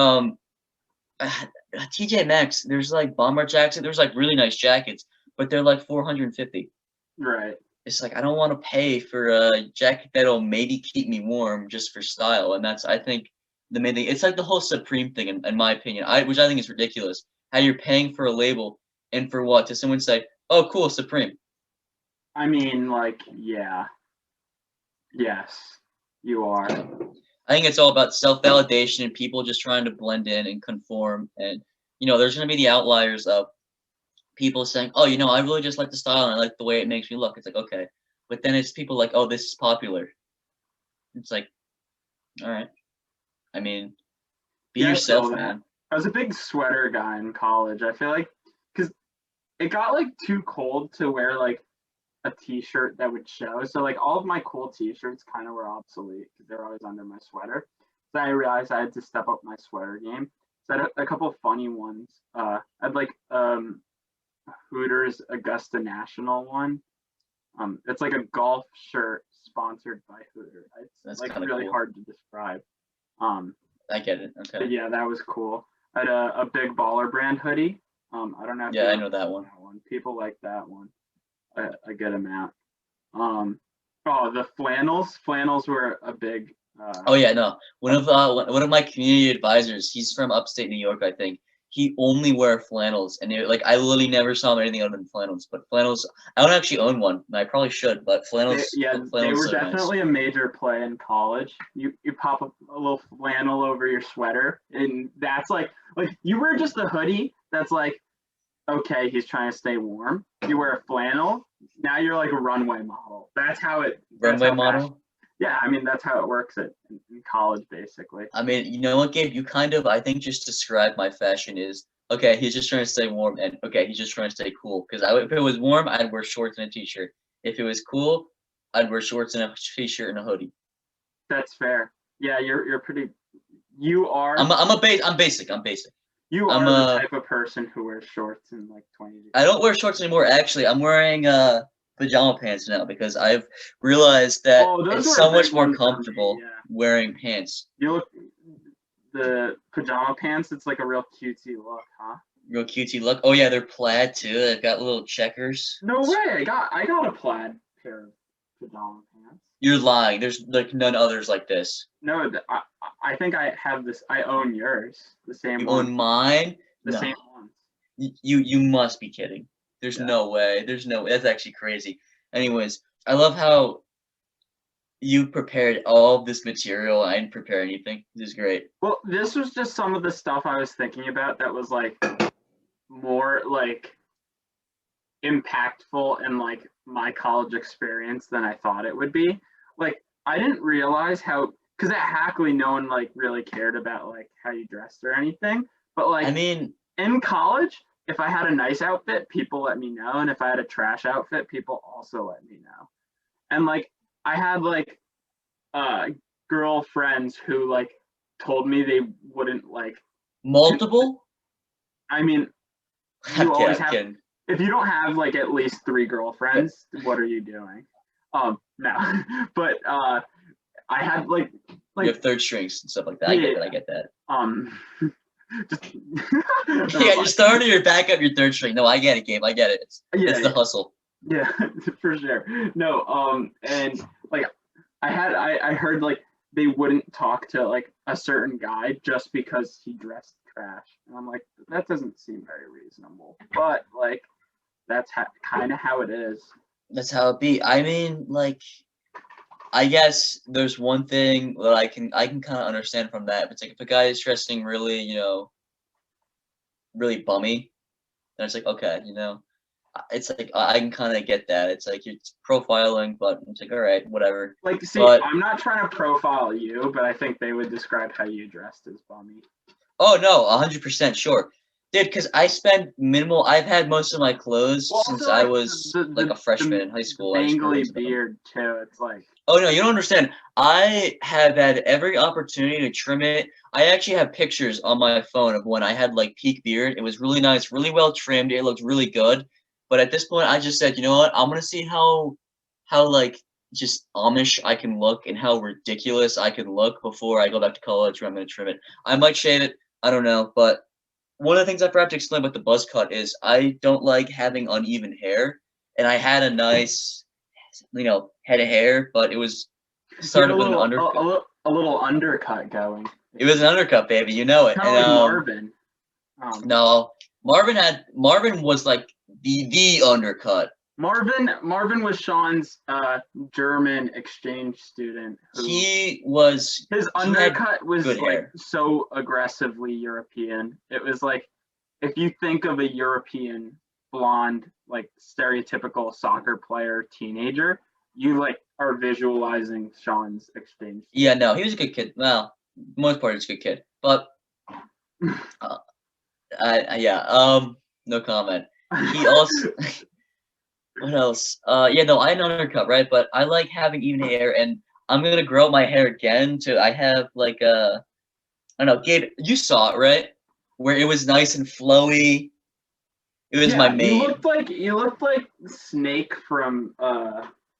TJ Maxx. There's like bomber jackets. There's like really nice jackets, but they're like $450. Right. It's like I don't want to pay for a jacket that'll maybe keep me warm just for style, and that's I think the main thing. It's like the whole Supreme thing, in my opinion. Which I think is ridiculous. How you're paying for a label and for what? To someone say, "Oh, cool, Supreme." I mean, like, yeah. Yes, you are. I think it's all about self-validation and people just trying to blend in and conform. And there's going to be the outliers of people saying, "Oh, I really just like the style and I like the way it makes me look." It's like, okay, but then it's people like, "Oh, this is popular." It's like, all right. I mean, be yourself, man. I was a big sweater guy in college. I feel like because it got like too cold to wear like a t-shirt that would show. So like all of my cool t-shirts kind of were obsolete because they're always under my sweater. So I realized I had to step up my sweater game. So I had a couple of funny ones. I'd like Hooters Augusta National one. It's like a golf shirt sponsored by Hooters. It's like really cool. Hard to describe. I get it. Okay. But yeah, that was cool. I had a big Baller Brand hoodie. I don't know. Yeah, I know that one. People like that one. A good amount. The flannels. Flannels were a big. Oh yeah, no. One of my community advisors. He's from upstate New York, I think. He only wear flannels, and I literally never saw him anything other than flannels. But flannels, I don't actually own one, and I probably should. But flannels, they were definitely nice. A major play in college. You pop a little flannel over your sweater, and that's like you wear just a hoodie. That's like, okay, he's trying to stay warm. You wear a flannel, now you're like a runway model. That's how it. Runway model. Yeah, I mean that's how it works in college, basically. I mean, you know what, Gabe? You kind of, I think, just described my fashion is okay. He's just trying to stay warm, and okay, he's just trying to stay cool. Because if it was warm, I'd wear shorts and a t-shirt. If it was cool, I'd wear shorts and a t-shirt and a hoodie. That's fair. Yeah, you're pretty. You are. I'm basic. You are the type of person who wears shorts in like 20 degrees. I don't wear shorts anymore. Actually, I'm wearing pajama pants now because I've realized that it's so much more comfortable wearing pants. The pajama pants, it's like a real cutesy look, huh? Real cutesy look. Oh yeah, they're plaid too. They've got little checkers. No way! I got a plaid pair of pajama pants. You're lying. There's like none others like this. No, I think I have this. I own yours. The same. You own mine? The same ones. You must be kidding. There's no way. There's no way. That's actually crazy. Anyways, I love how you prepared all of this material. I didn't prepare anything. This is great. Well, this was just some of the stuff I was thinking about that was like more like impactful in like my college experience than I thought it would be. Like I didn't realize how, because at Hackley no one like really cared about like how you dressed or anything. But like, I mean, in college, if I had a nice outfit, people let me know. And if I had a trash outfit, people also let me know. And like, I had like girlfriends who like told me they wouldn't like. Multiple? I mean, you always have, if you don't have like at least 3 girlfriends, what are you doing? No, but I had like you have third strings and stuff like that. I get that. Just yeah, you started your backup, your third string. No, I get it, Gabe. I get it. It's the hustle. Yeah, for sure. No, and like I heard like they wouldn't talk to like a certain guy just because he dressed trash, and I'm like, that doesn't seem very reasonable. But like, that's kind of how it is. That's how it be. I mean, like, I guess there's one thing that I can kind of understand from that. It's like if a guy is dressing really, really bummy, then it's like okay, it's like I can kind of get that. It's like it's profiling, but it's like all right, whatever. Like, see, But I'm not trying to profile you, but I think they would describe how you dressed as bummy. oh no, 100% sure, dude. Because I spent minimal. I've had most of my clothes Well, since also, I like was like a freshman in high the school. I just grew mangly into them. beard too. It's like, Oh no, you don't understand. I have had every opportunity to trim it. I actually have pictures on my phone of when I had like peak beard. It was really nice, really well trimmed. It looked really good. But at this point, I just said, you know what? I'm gonna see how like just Amish I can look and how ridiculous I can look before I go back to college where I'm gonna trim it. I might shave it. I don't know. But one of the things I forgot to explain about the buzz cut is I don't like having uneven hair. And I had a nice head of hair, but it was get started with an undercut. a little undercut going. It was an undercut, baby. You know it. Kind of And like Marvin. no, Marvin was like the undercut. Marvin was Sean's German exchange student. His undercut was good like hair. so aggressively European. It was like if you think of a European blonde, like stereotypical soccer player teenager, you like are visualizing Sean's exchange. Yeah, no, he was a good kid. Well, most part, he's a good kid, but no comment. He also. What else? Yeah, no, I had an undercut, right? But I like having even hair, and I'm gonna grow out my hair again. I have like I don't know, Gabe, you saw it, right? Where it was nice and flowy. It was my main. You looked like Snake from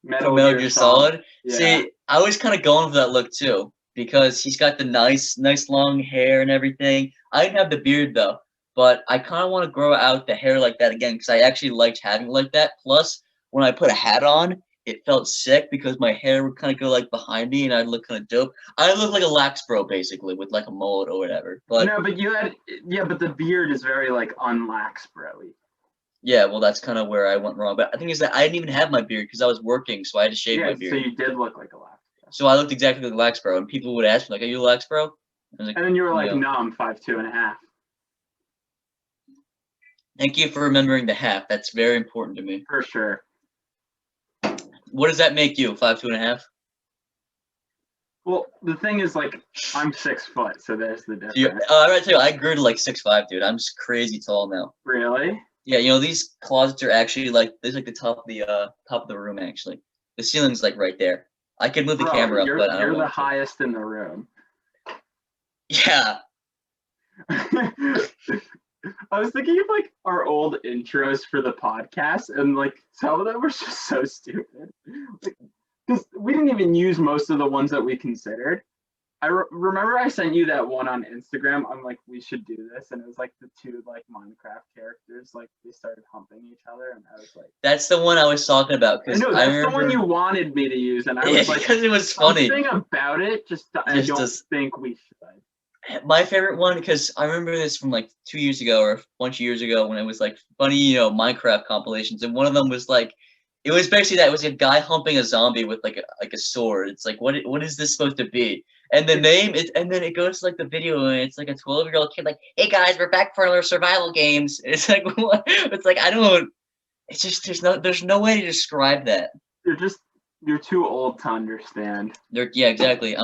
Metal Gear Solid. Yeah. See, I was kind of going for that look too because he's got the nice long hair and everything. I didn't have the beard though, but I kind of want to grow out the hair like that again because I actually liked having it like that. Plus, when I put a hat on, it felt sick because my hair would kind of go like behind me and I'd look kind of dope. I look like a lax bro basically with like a mullet or whatever. But no, but but the beard is very like unlax bro-y. Yeah, well, that's kind of where I went wrong. But the thing is that I didn't even have my beard because I was working, so I had to shave my beard. So you did look like a lax. So I looked exactly like Lax Bro, and people would ask me, like, are you a Lax Bro? Like, and then you were like, no, I'm 5'2.5". Thank you for remembering the half. That's very important to me. For sure. What does that make you, 5'2.5"? Well, the thing is, like, I'm 6 foot, so there's the difference. I'm gonna tell you, I grew to like 6'5", dude. I'm just crazy tall now. Really? Yeah, these closets are actually like there's like the top of the room actually. The ceiling's like right there. I could move the camera up, but I don't You're the highest in the room. Yeah. I was thinking of like our old intros for the podcast, and like some of them were just so stupid. Because we didn't even use most of the ones that we considered. I remember I sent you that one on Instagram. I'm like, we should do this, and it was like the two like Minecraft characters, like they started humping each other, and I was like, that's the one I was talking about. That's the one you wanted me to use, and I was like, because it was funny. Something about it, I don't think we should. My favorite one, because I remember this from like 2 years ago or a bunch of years ago when it was like funny, Minecraft compilations, and one of them was like, it was basically that it was a guy humping a zombie with like a sword. It's like, what is this supposed to be? And the name is, and then it goes to like the video, and it's like a 12-year-old kid, like, "Hey guys, we're back for our survival games." It's like, what? It's like It's just there's no way to describe that. You're too old to understand. Yeah, exactly.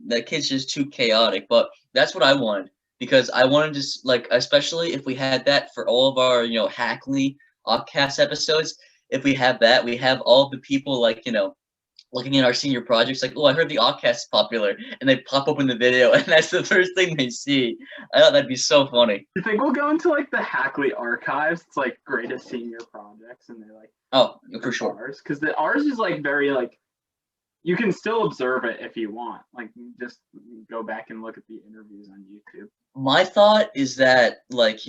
That kid's just too chaotic. But that's what I wanted because I wanted to like, especially if we had that for all of our Hackley Oddcast episodes. If we have that, we have all the people like looking at our senior projects, like, oh, I heard the Oddcast is popular, and they pop up in the video, and that's the first thing they see. I thought that'd be so funny. You think we'll go into like the Hackley archives? It's like greatest senior projects, and they're like, oh, for sure, because ours is like very like, you can still observe it if you want. Like, just go back and look at the interviews on YouTube. My thought is that like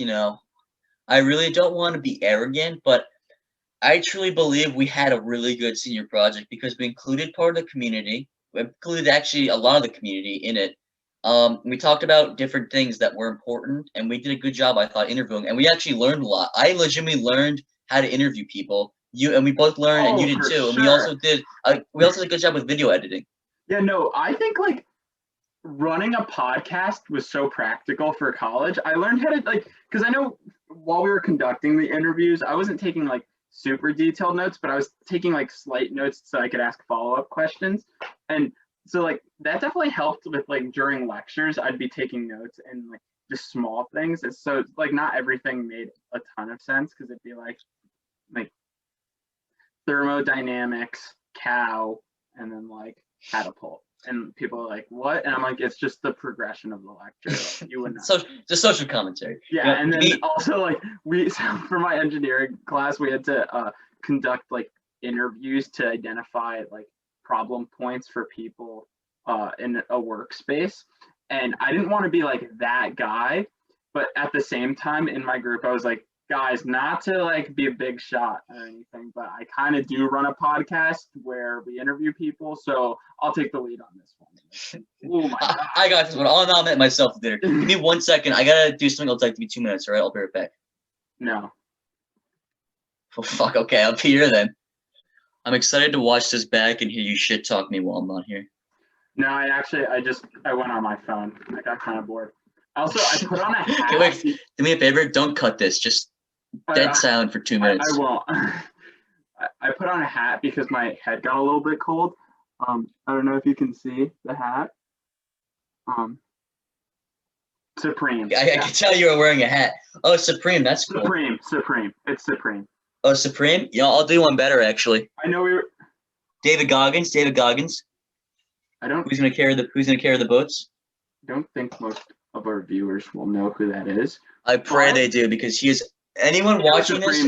I really don't want to be arrogant, but I truly believe we had a really good senior project because we included part of the community. included actually a lot of the community in it. We talked about different things that were important, and we did a good job, I thought, interviewing. And we actually learned a lot. I legitimately learned how to interview people. We both learned, and you did too. Sure. And we also did a good job with video editing. Yeah, no, I think like running a podcast was so practical for college. I learned how to because I know while we were conducting the interviews, I wasn't taking like super detailed notes, but I was taking like slight notes so I could ask follow-up questions. And so like that definitely helped with like during lectures, I'd be taking notes and like just small things. And so like not everything made a ton of sense because it'd be like thermodynamics, cow, and then like catapult. And people are like, what? And I'm like, it's just the progression of the lecture. Like, you wouldn't. So just social commentary. Yeah, and then also like for my engineering class, we had to conduct like interviews to identify like problem points for people in a workspace. And I didn't want to be like that guy, but at the same time in my group, I was like, guys, not to like be a big shot or anything, but I kind of do run a podcast where we interview people, so I'll take the lead on this one. Oh my God. I got this one. I'll nominate myself for dinner. Give me 1 second. I gotta do something. It'll take me 2 minutes. All right, I'll be right back. No. Oh, fuck. Okay, I'll be here then. I'm excited to watch this back and hear you shit talk me while I'm not here. No, I went on my phone. I got kind of bored. Also, I put on a hat. Okay, wait, do me a favor. Don't cut this. Just dead silent for 2 minutes. I won't. I put on a hat because my head got a little bit cold. I don't know if you can see the hat. Supreme. I can tell you were wearing a hat. Oh, Supreme. That's cool. Supreme. It's Supreme. Oh, Supreme? Yeah, I'll do one better, actually. I know we were. David Goggins. I don't. Who's gonna carry the boats? Don't think most of our viewers will know who that is. I pray they do, because he is. Anyone watching this?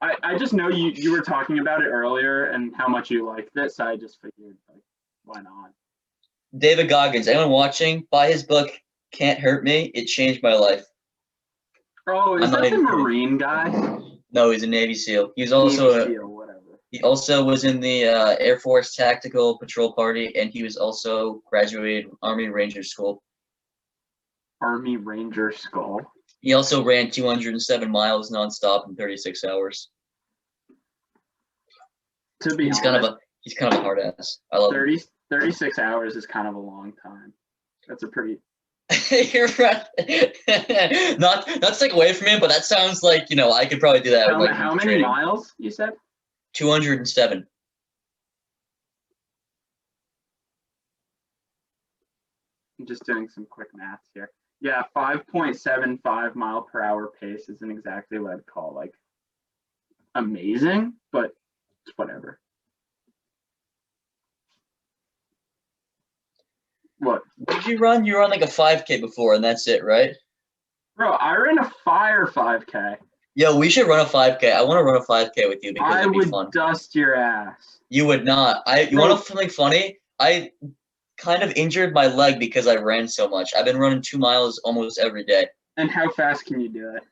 I just know you were talking about it earlier and how much you liked it, so I just figured like, why not? David Goggins. Anyone watching? Buy his book. Can't Hurt Me. It changed my life. Oh, is that the Marine guy? No, he's a Navy SEAL. He's also Navy SEAL, whatever. He also was in the Air Force Tactical Patrol Party, and he was also graduated Army Ranger School. Army Ranger School. He also ran 207 miles nonstop in 36 hours. To be honest, he's kind of a hard ass. I love 36 hours is kind of a long time. That's a pretty. You're right. not to take away from him, but that sounds like I could probably do that. How many miles you said? 207. I'm just doing some quick maths here. Yeah, 5.75 mile per hour pace isn't exactly what I'd call like amazing, but it's whatever. What? What did you run? You were on like a 5K before, and that's it, right? Bro, I ran a fire 5K. Yo, we should run a 5K. I want to run a 5K with you because it'd be fun. I would dust your ass. You would not. You want to know something funny? I kind of injured my leg because I ran so much. I've been running 2 miles almost every day. And how fast can you do it?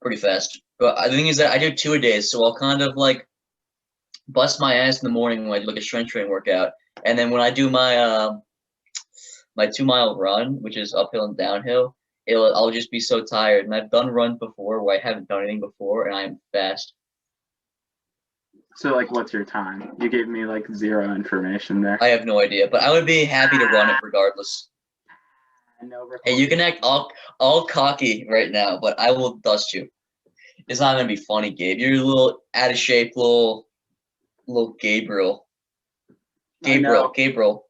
Pretty fast. But the thing is that I do 2 a day, so I'll kind of like bust my ass in the morning when I do like a strength training workout. And then when I do my my 2 mile run, which is uphill and downhill, I'll just be so tired. And I've done runs before where I haven't done anything before, and I am fast. So like, what's your time? You gave me like zero information there. I have no idea, but I would be happy to run it regardless. Hey, you can act all cocky right now, but I will dust you. It's not gonna be funny, Gabe. You're a little out of shape, little Gabriel. Gabriel.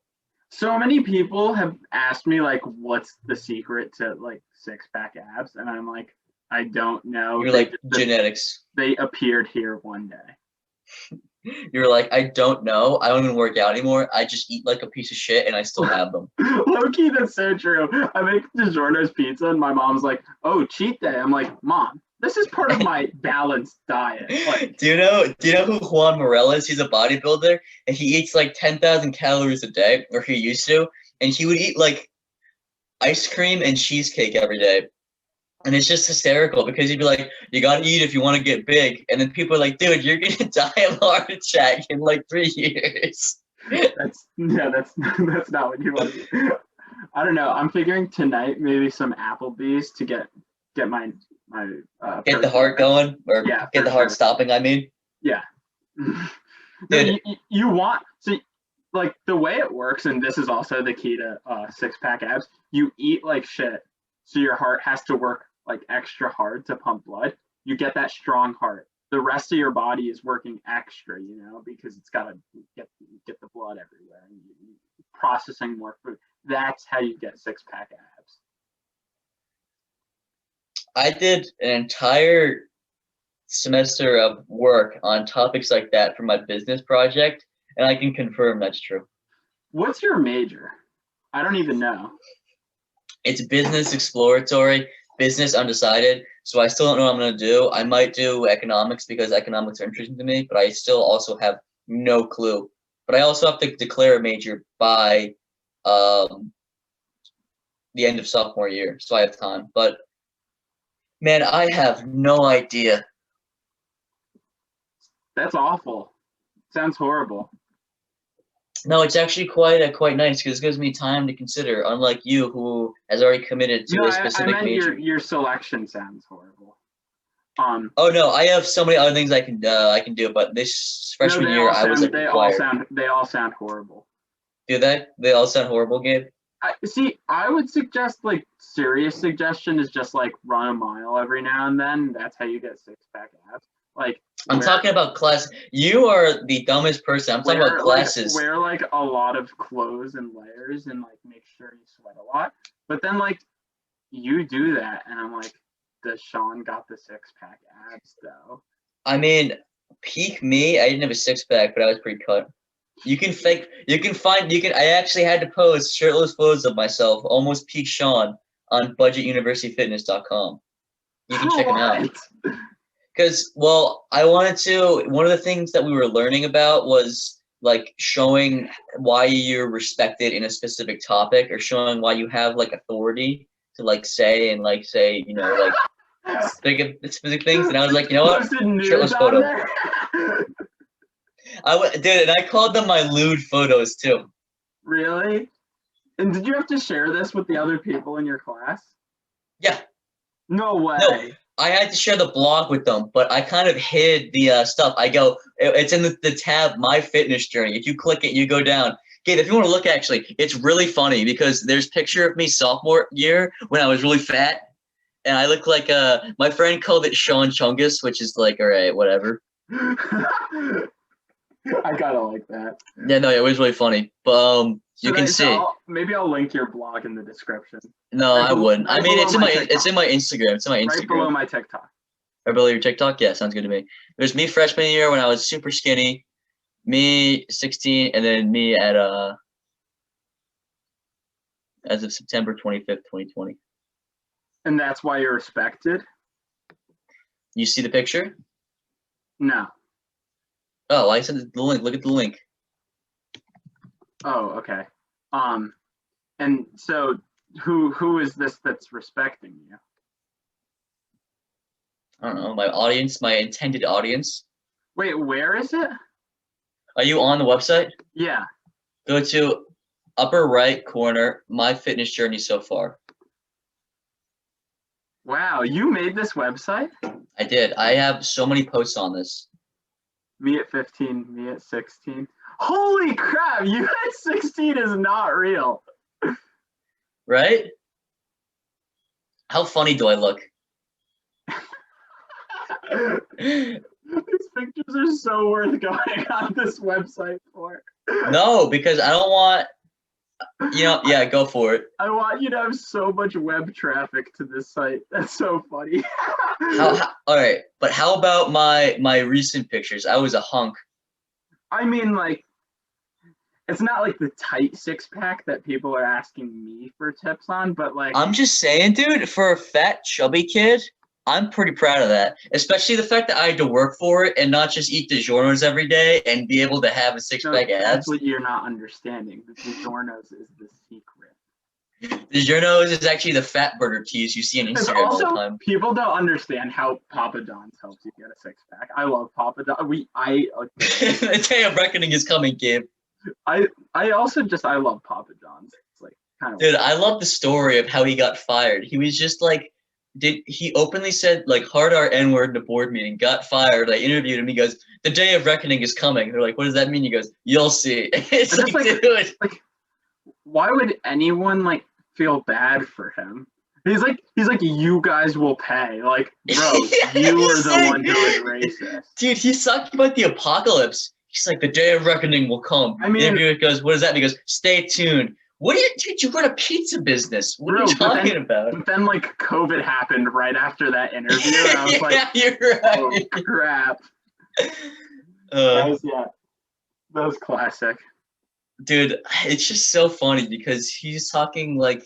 So many people have asked me like, what's the secret to like 6-pack abs? And I'm like, I don't know. You're like genetics. They appeared here one day. You're like, I don't know. I don't even work out anymore. I just eat like a piece of shit and I still have them. Low-key, that's so true. I make DiGiorno's pizza and my mom's like, oh, cheat day. I'm like, Mom, this is part of my balanced diet. Like, do you know who Juan Morel is? He's a bodybuilder and he eats like 10,000 calories a day, or he used to, and he would eat like ice cream and cheesecake every day. And it's just hysterical because he'd be like, you gotta eat if you want to get big. And then people are like, dude, you're gonna die of a heart attack in like 3 years. That's that's not what you want to do. I don't know. I'm figuring tonight maybe some Applebee's to get my Get the heart going, or Yeah, get for the heart sure. stopping. I mean, Yeah. No, dude. you want so like the way it works, and this is also the key to six-pack abs. You eat like shit, so your heart has to work like extra hard to pump blood. You get that strong heart. The rest of your body is working extra, because it's got to get the blood everywhere and processing more food. That's how you get six-pack abs. I did an entire semester of work on topics like that for my business project, and I can confirm that's true. What's your major? I don't even know. It's business exploratory, business undecided. So I still don't know what I'm going to do. I might do economics because economics are interesting to me, but I still also have no clue. But I also have to declare a major by the end of sophomore year, so I have time. But man, I have no idea. That's awful. Sounds horrible. No, it's actually quite nice because it gives me time to consider. Unlike you, who has already committed to a specific I meant major. Your selection sounds horrible. Oh no, I have so many other things I can do, but this freshman year I was required. They all sound horrible. Do they? They all sound horrible, Gabe? I would suggest serious suggestion is just run a mile every now and then. That's how you get six-pack abs. I'm talking about class. You are the dumbest person. I'm talking about classes. Wear a lot of clothes and layers and make sure you sweat a lot. But then you do that and I'm like, does Sean got the six-pack abs though? I mean, peak me, I didn't have a six-pack, but I was pretty cut. I actually had to post shirtless photos of myself, almost peak Sean, on budgetuniversityfitness.com. You can check them out. Because, I wanted to, one of the things that we were learning about was showing why you're respected in a specific topic, or showing why you have authority to say specific things. And I was like, you know what? Shirtless photo. I did, and I called them my lewd photos too. Really? And did you have to share this with the other people in your class? Yeah. No way. No. I had to share the blog with them, but I kind of hid the stuff. It's in the tab, My Fitness Journey. If you click it, you go down. Gabe, if you want to look, actually, it's really funny because there's a picture of me sophomore year when I was really fat, and I look like my friend called it Sean Chungus, which is all right, whatever. I kind of like that. Yeah, no, it was really funny. But you can see. Maybe I'll link your blog in the description. No, I wouldn't. I mean, it's in my Instagram. It's in my Instagram. Right below my TikTok. Right below your TikTok? Yeah, sounds good to me. There's me freshman year when I was super skinny, me 16, and then me at as of September 25th, 2020. And that's why you're respected? You see the picture? No. Oh, I sent the link. Look at the link. Oh, okay. And so who is this that's respecting you? I don't know. My audience, my intended audience. Wait, where is it? Are you on the website? Yeah. Go to upper right corner, My Fitness Journey so far. Wow, you made this website? I did. I have so many posts on this. Me at 15, me at 16. Holy crap, you at 16 is not real. Right? How funny do I look? These pictures are so worth going on this website for. No, because I don't want, yeah, go for it. I want you to have so much web traffic to this site. That's so funny. All right, but how about my recent pictures? I was a hunk. I mean, it's not the tight six-pack that people are asking me for tips on, but I'm just saying, dude, for a fat, chubby kid, I'm pretty proud of that. Especially the fact that I had to work for it and not just eat DiGiorno's every day and be able to have a six-pack abs. That's what you're not understanding. The DiGiorno's is the secret. DiGiorno's is actually the fat burger teas you see on Instagram all the time. People don't understand how Papa John's helps you get a six-pack. I love Papa John. The day of reckoning is coming, Gabe. I also I love Papa John's. It's like kind of Dude, I love the story of how he got fired. He was just like, he openly said like hard R N-word in a board meeting, got fired. I interviewed him. He goes, "The day of reckoning is coming." They're like, "What does that mean?" He goes, "You'll see." It's And like, it's dude. like why would anyone like feel bad for him? He's like you guys will pay. Like, bro, you are the one who is racist. Dude, he's talking about the apocalypse. He's like, the day of reckoning will come. I mean, the interviewer goes, "What does that mean?" He goes, "Stay tuned." What do you, dude? You run a pizza business. What are you talking about? But then like COVID happened right after that interview, and I was like, yeah, you're right. Oh crap. That was classic. Dude, it's just so funny because he's talking like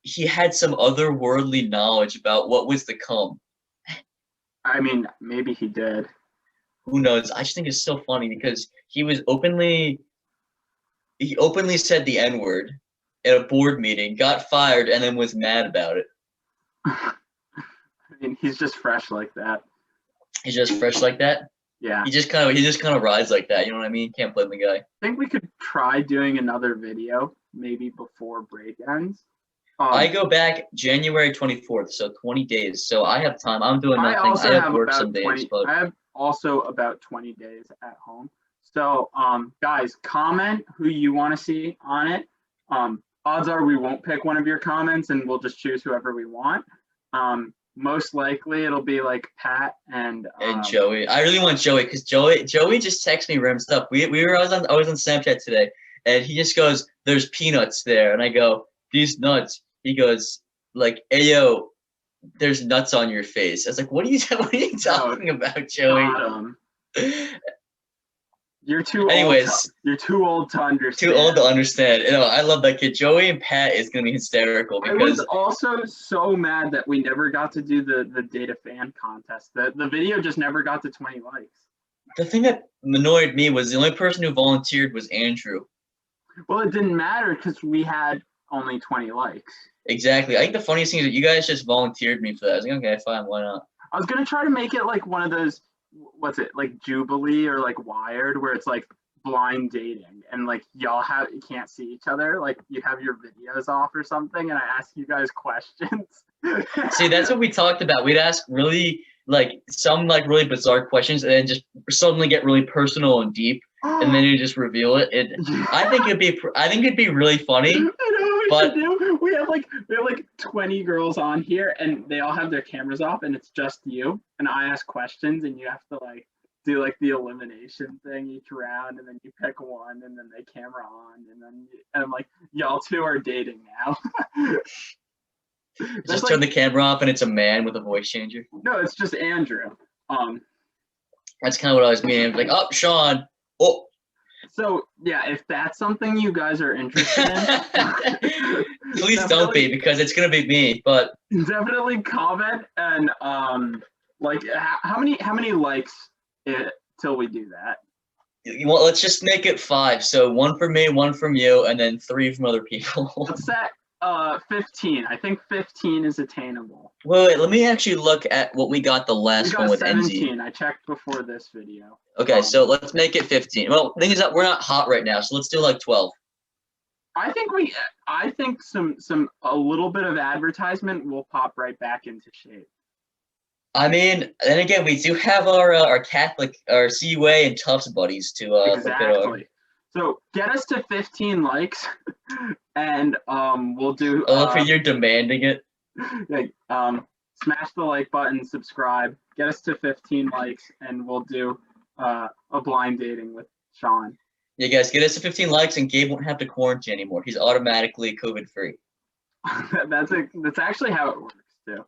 he had some otherworldly knowledge about what was to come. I mean, maybe he did. Who knows? I just think it's so funny because he openly said the N-word at a board meeting, got fired, and then was mad about it. I mean, he's just fresh like that. He's just fresh like that? Yeah. He just kind of rides like that, you know what I mean? Can't blame the guy. I think we could try doing another video maybe before break ends. I go back January 24th, so 20 days. So I have time. I'm doing nothing. I have work some days, but I have also about 20 days at home. So guys, comment who you want to see on it. Odds are we won't pick one of your comments and we'll just choose whoever we want. Most likely it'll be like Pat and Joey. I really want Joey because Joey just texted me random stuff. I was on Snapchat today and he just goes, "There's peanuts there," and I go, "These nuts." He goes like, "Ayo, there's nuts on your face." I was like, what are you talking about, Joey? You're too Anyways, old. You're too old to understand. Too old to understand. You know, I love that kid. Joey and Pat is gonna be hysterical because I was also so mad that we never got to do the data fan contest. The video just never got to 20 likes. The thing that annoyed me was the only person who volunteered was Andrew. Well, it didn't matter because we had only 20 likes. Exactly. I think the funniest thing is that you guys just volunteered me for that. I was like, okay, fine, why not? I was gonna try to make it like one of those, what's it, like Jubilee or like Wired, where it's like blind dating and like you can't see each other, like you have your videos off or something, and I ask you guys questions. See, that's what we talked about. We'd ask really some really bizarre questions, and then just suddenly get really personal and deep, and then you just reveal it. I think it'd be really funny. But we have like 20 girls on here and they all have their cameras off and it's just you and I ask questions and you have to like do like the elimination thing each round and then you pick one and then they camera on and like y'all two are dating now. Just turn the camera off and it's a man with a voice changer. No, it's just Andrew. That's kind of what I was meaning. Like, oh, Sean. Oh. So yeah, if that's something you guys are interested in, please don't be, because it's gonna be me. But definitely comment and like how many likes till we do that? Well, let's just make it 5. So 1 from me, 1 from you, and then 3 from other people. Let's set 15. I think 15 is attainable. Wait, let me actually look at what we got the last one with 17. NZ. I checked before this video. Okay, so let's make it 15. Well, the thing is that we're not hot right now, so let's do like 12. I think a little bit of advertisement will pop right back into shape. I mean, then again, we do have our Catholic, our CUA and Tufts buddies to exactly. So get us to 15 likes, and we'll do. You're demanding it. Like, smash the like button, subscribe, get us to 15 likes, and we'll do a blind dating with Sean. Yeah, guys, get us to 15 likes, and Gabe won't have to quarantine anymore. He's automatically COVID free. That's actually how it works too.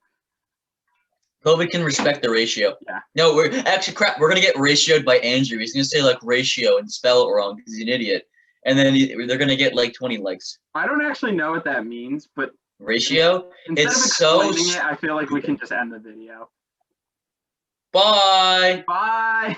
COVID can respect the ratio. Yeah. No, we're gonna get ratioed by Andrew. He's gonna say like ratio and spell it wrong because he's an idiot, and then they're gonna get like 20 likes. I don't actually know what that means, but ratio. Instead of explaining it, I feel like we can just end the video. Bye. Bye.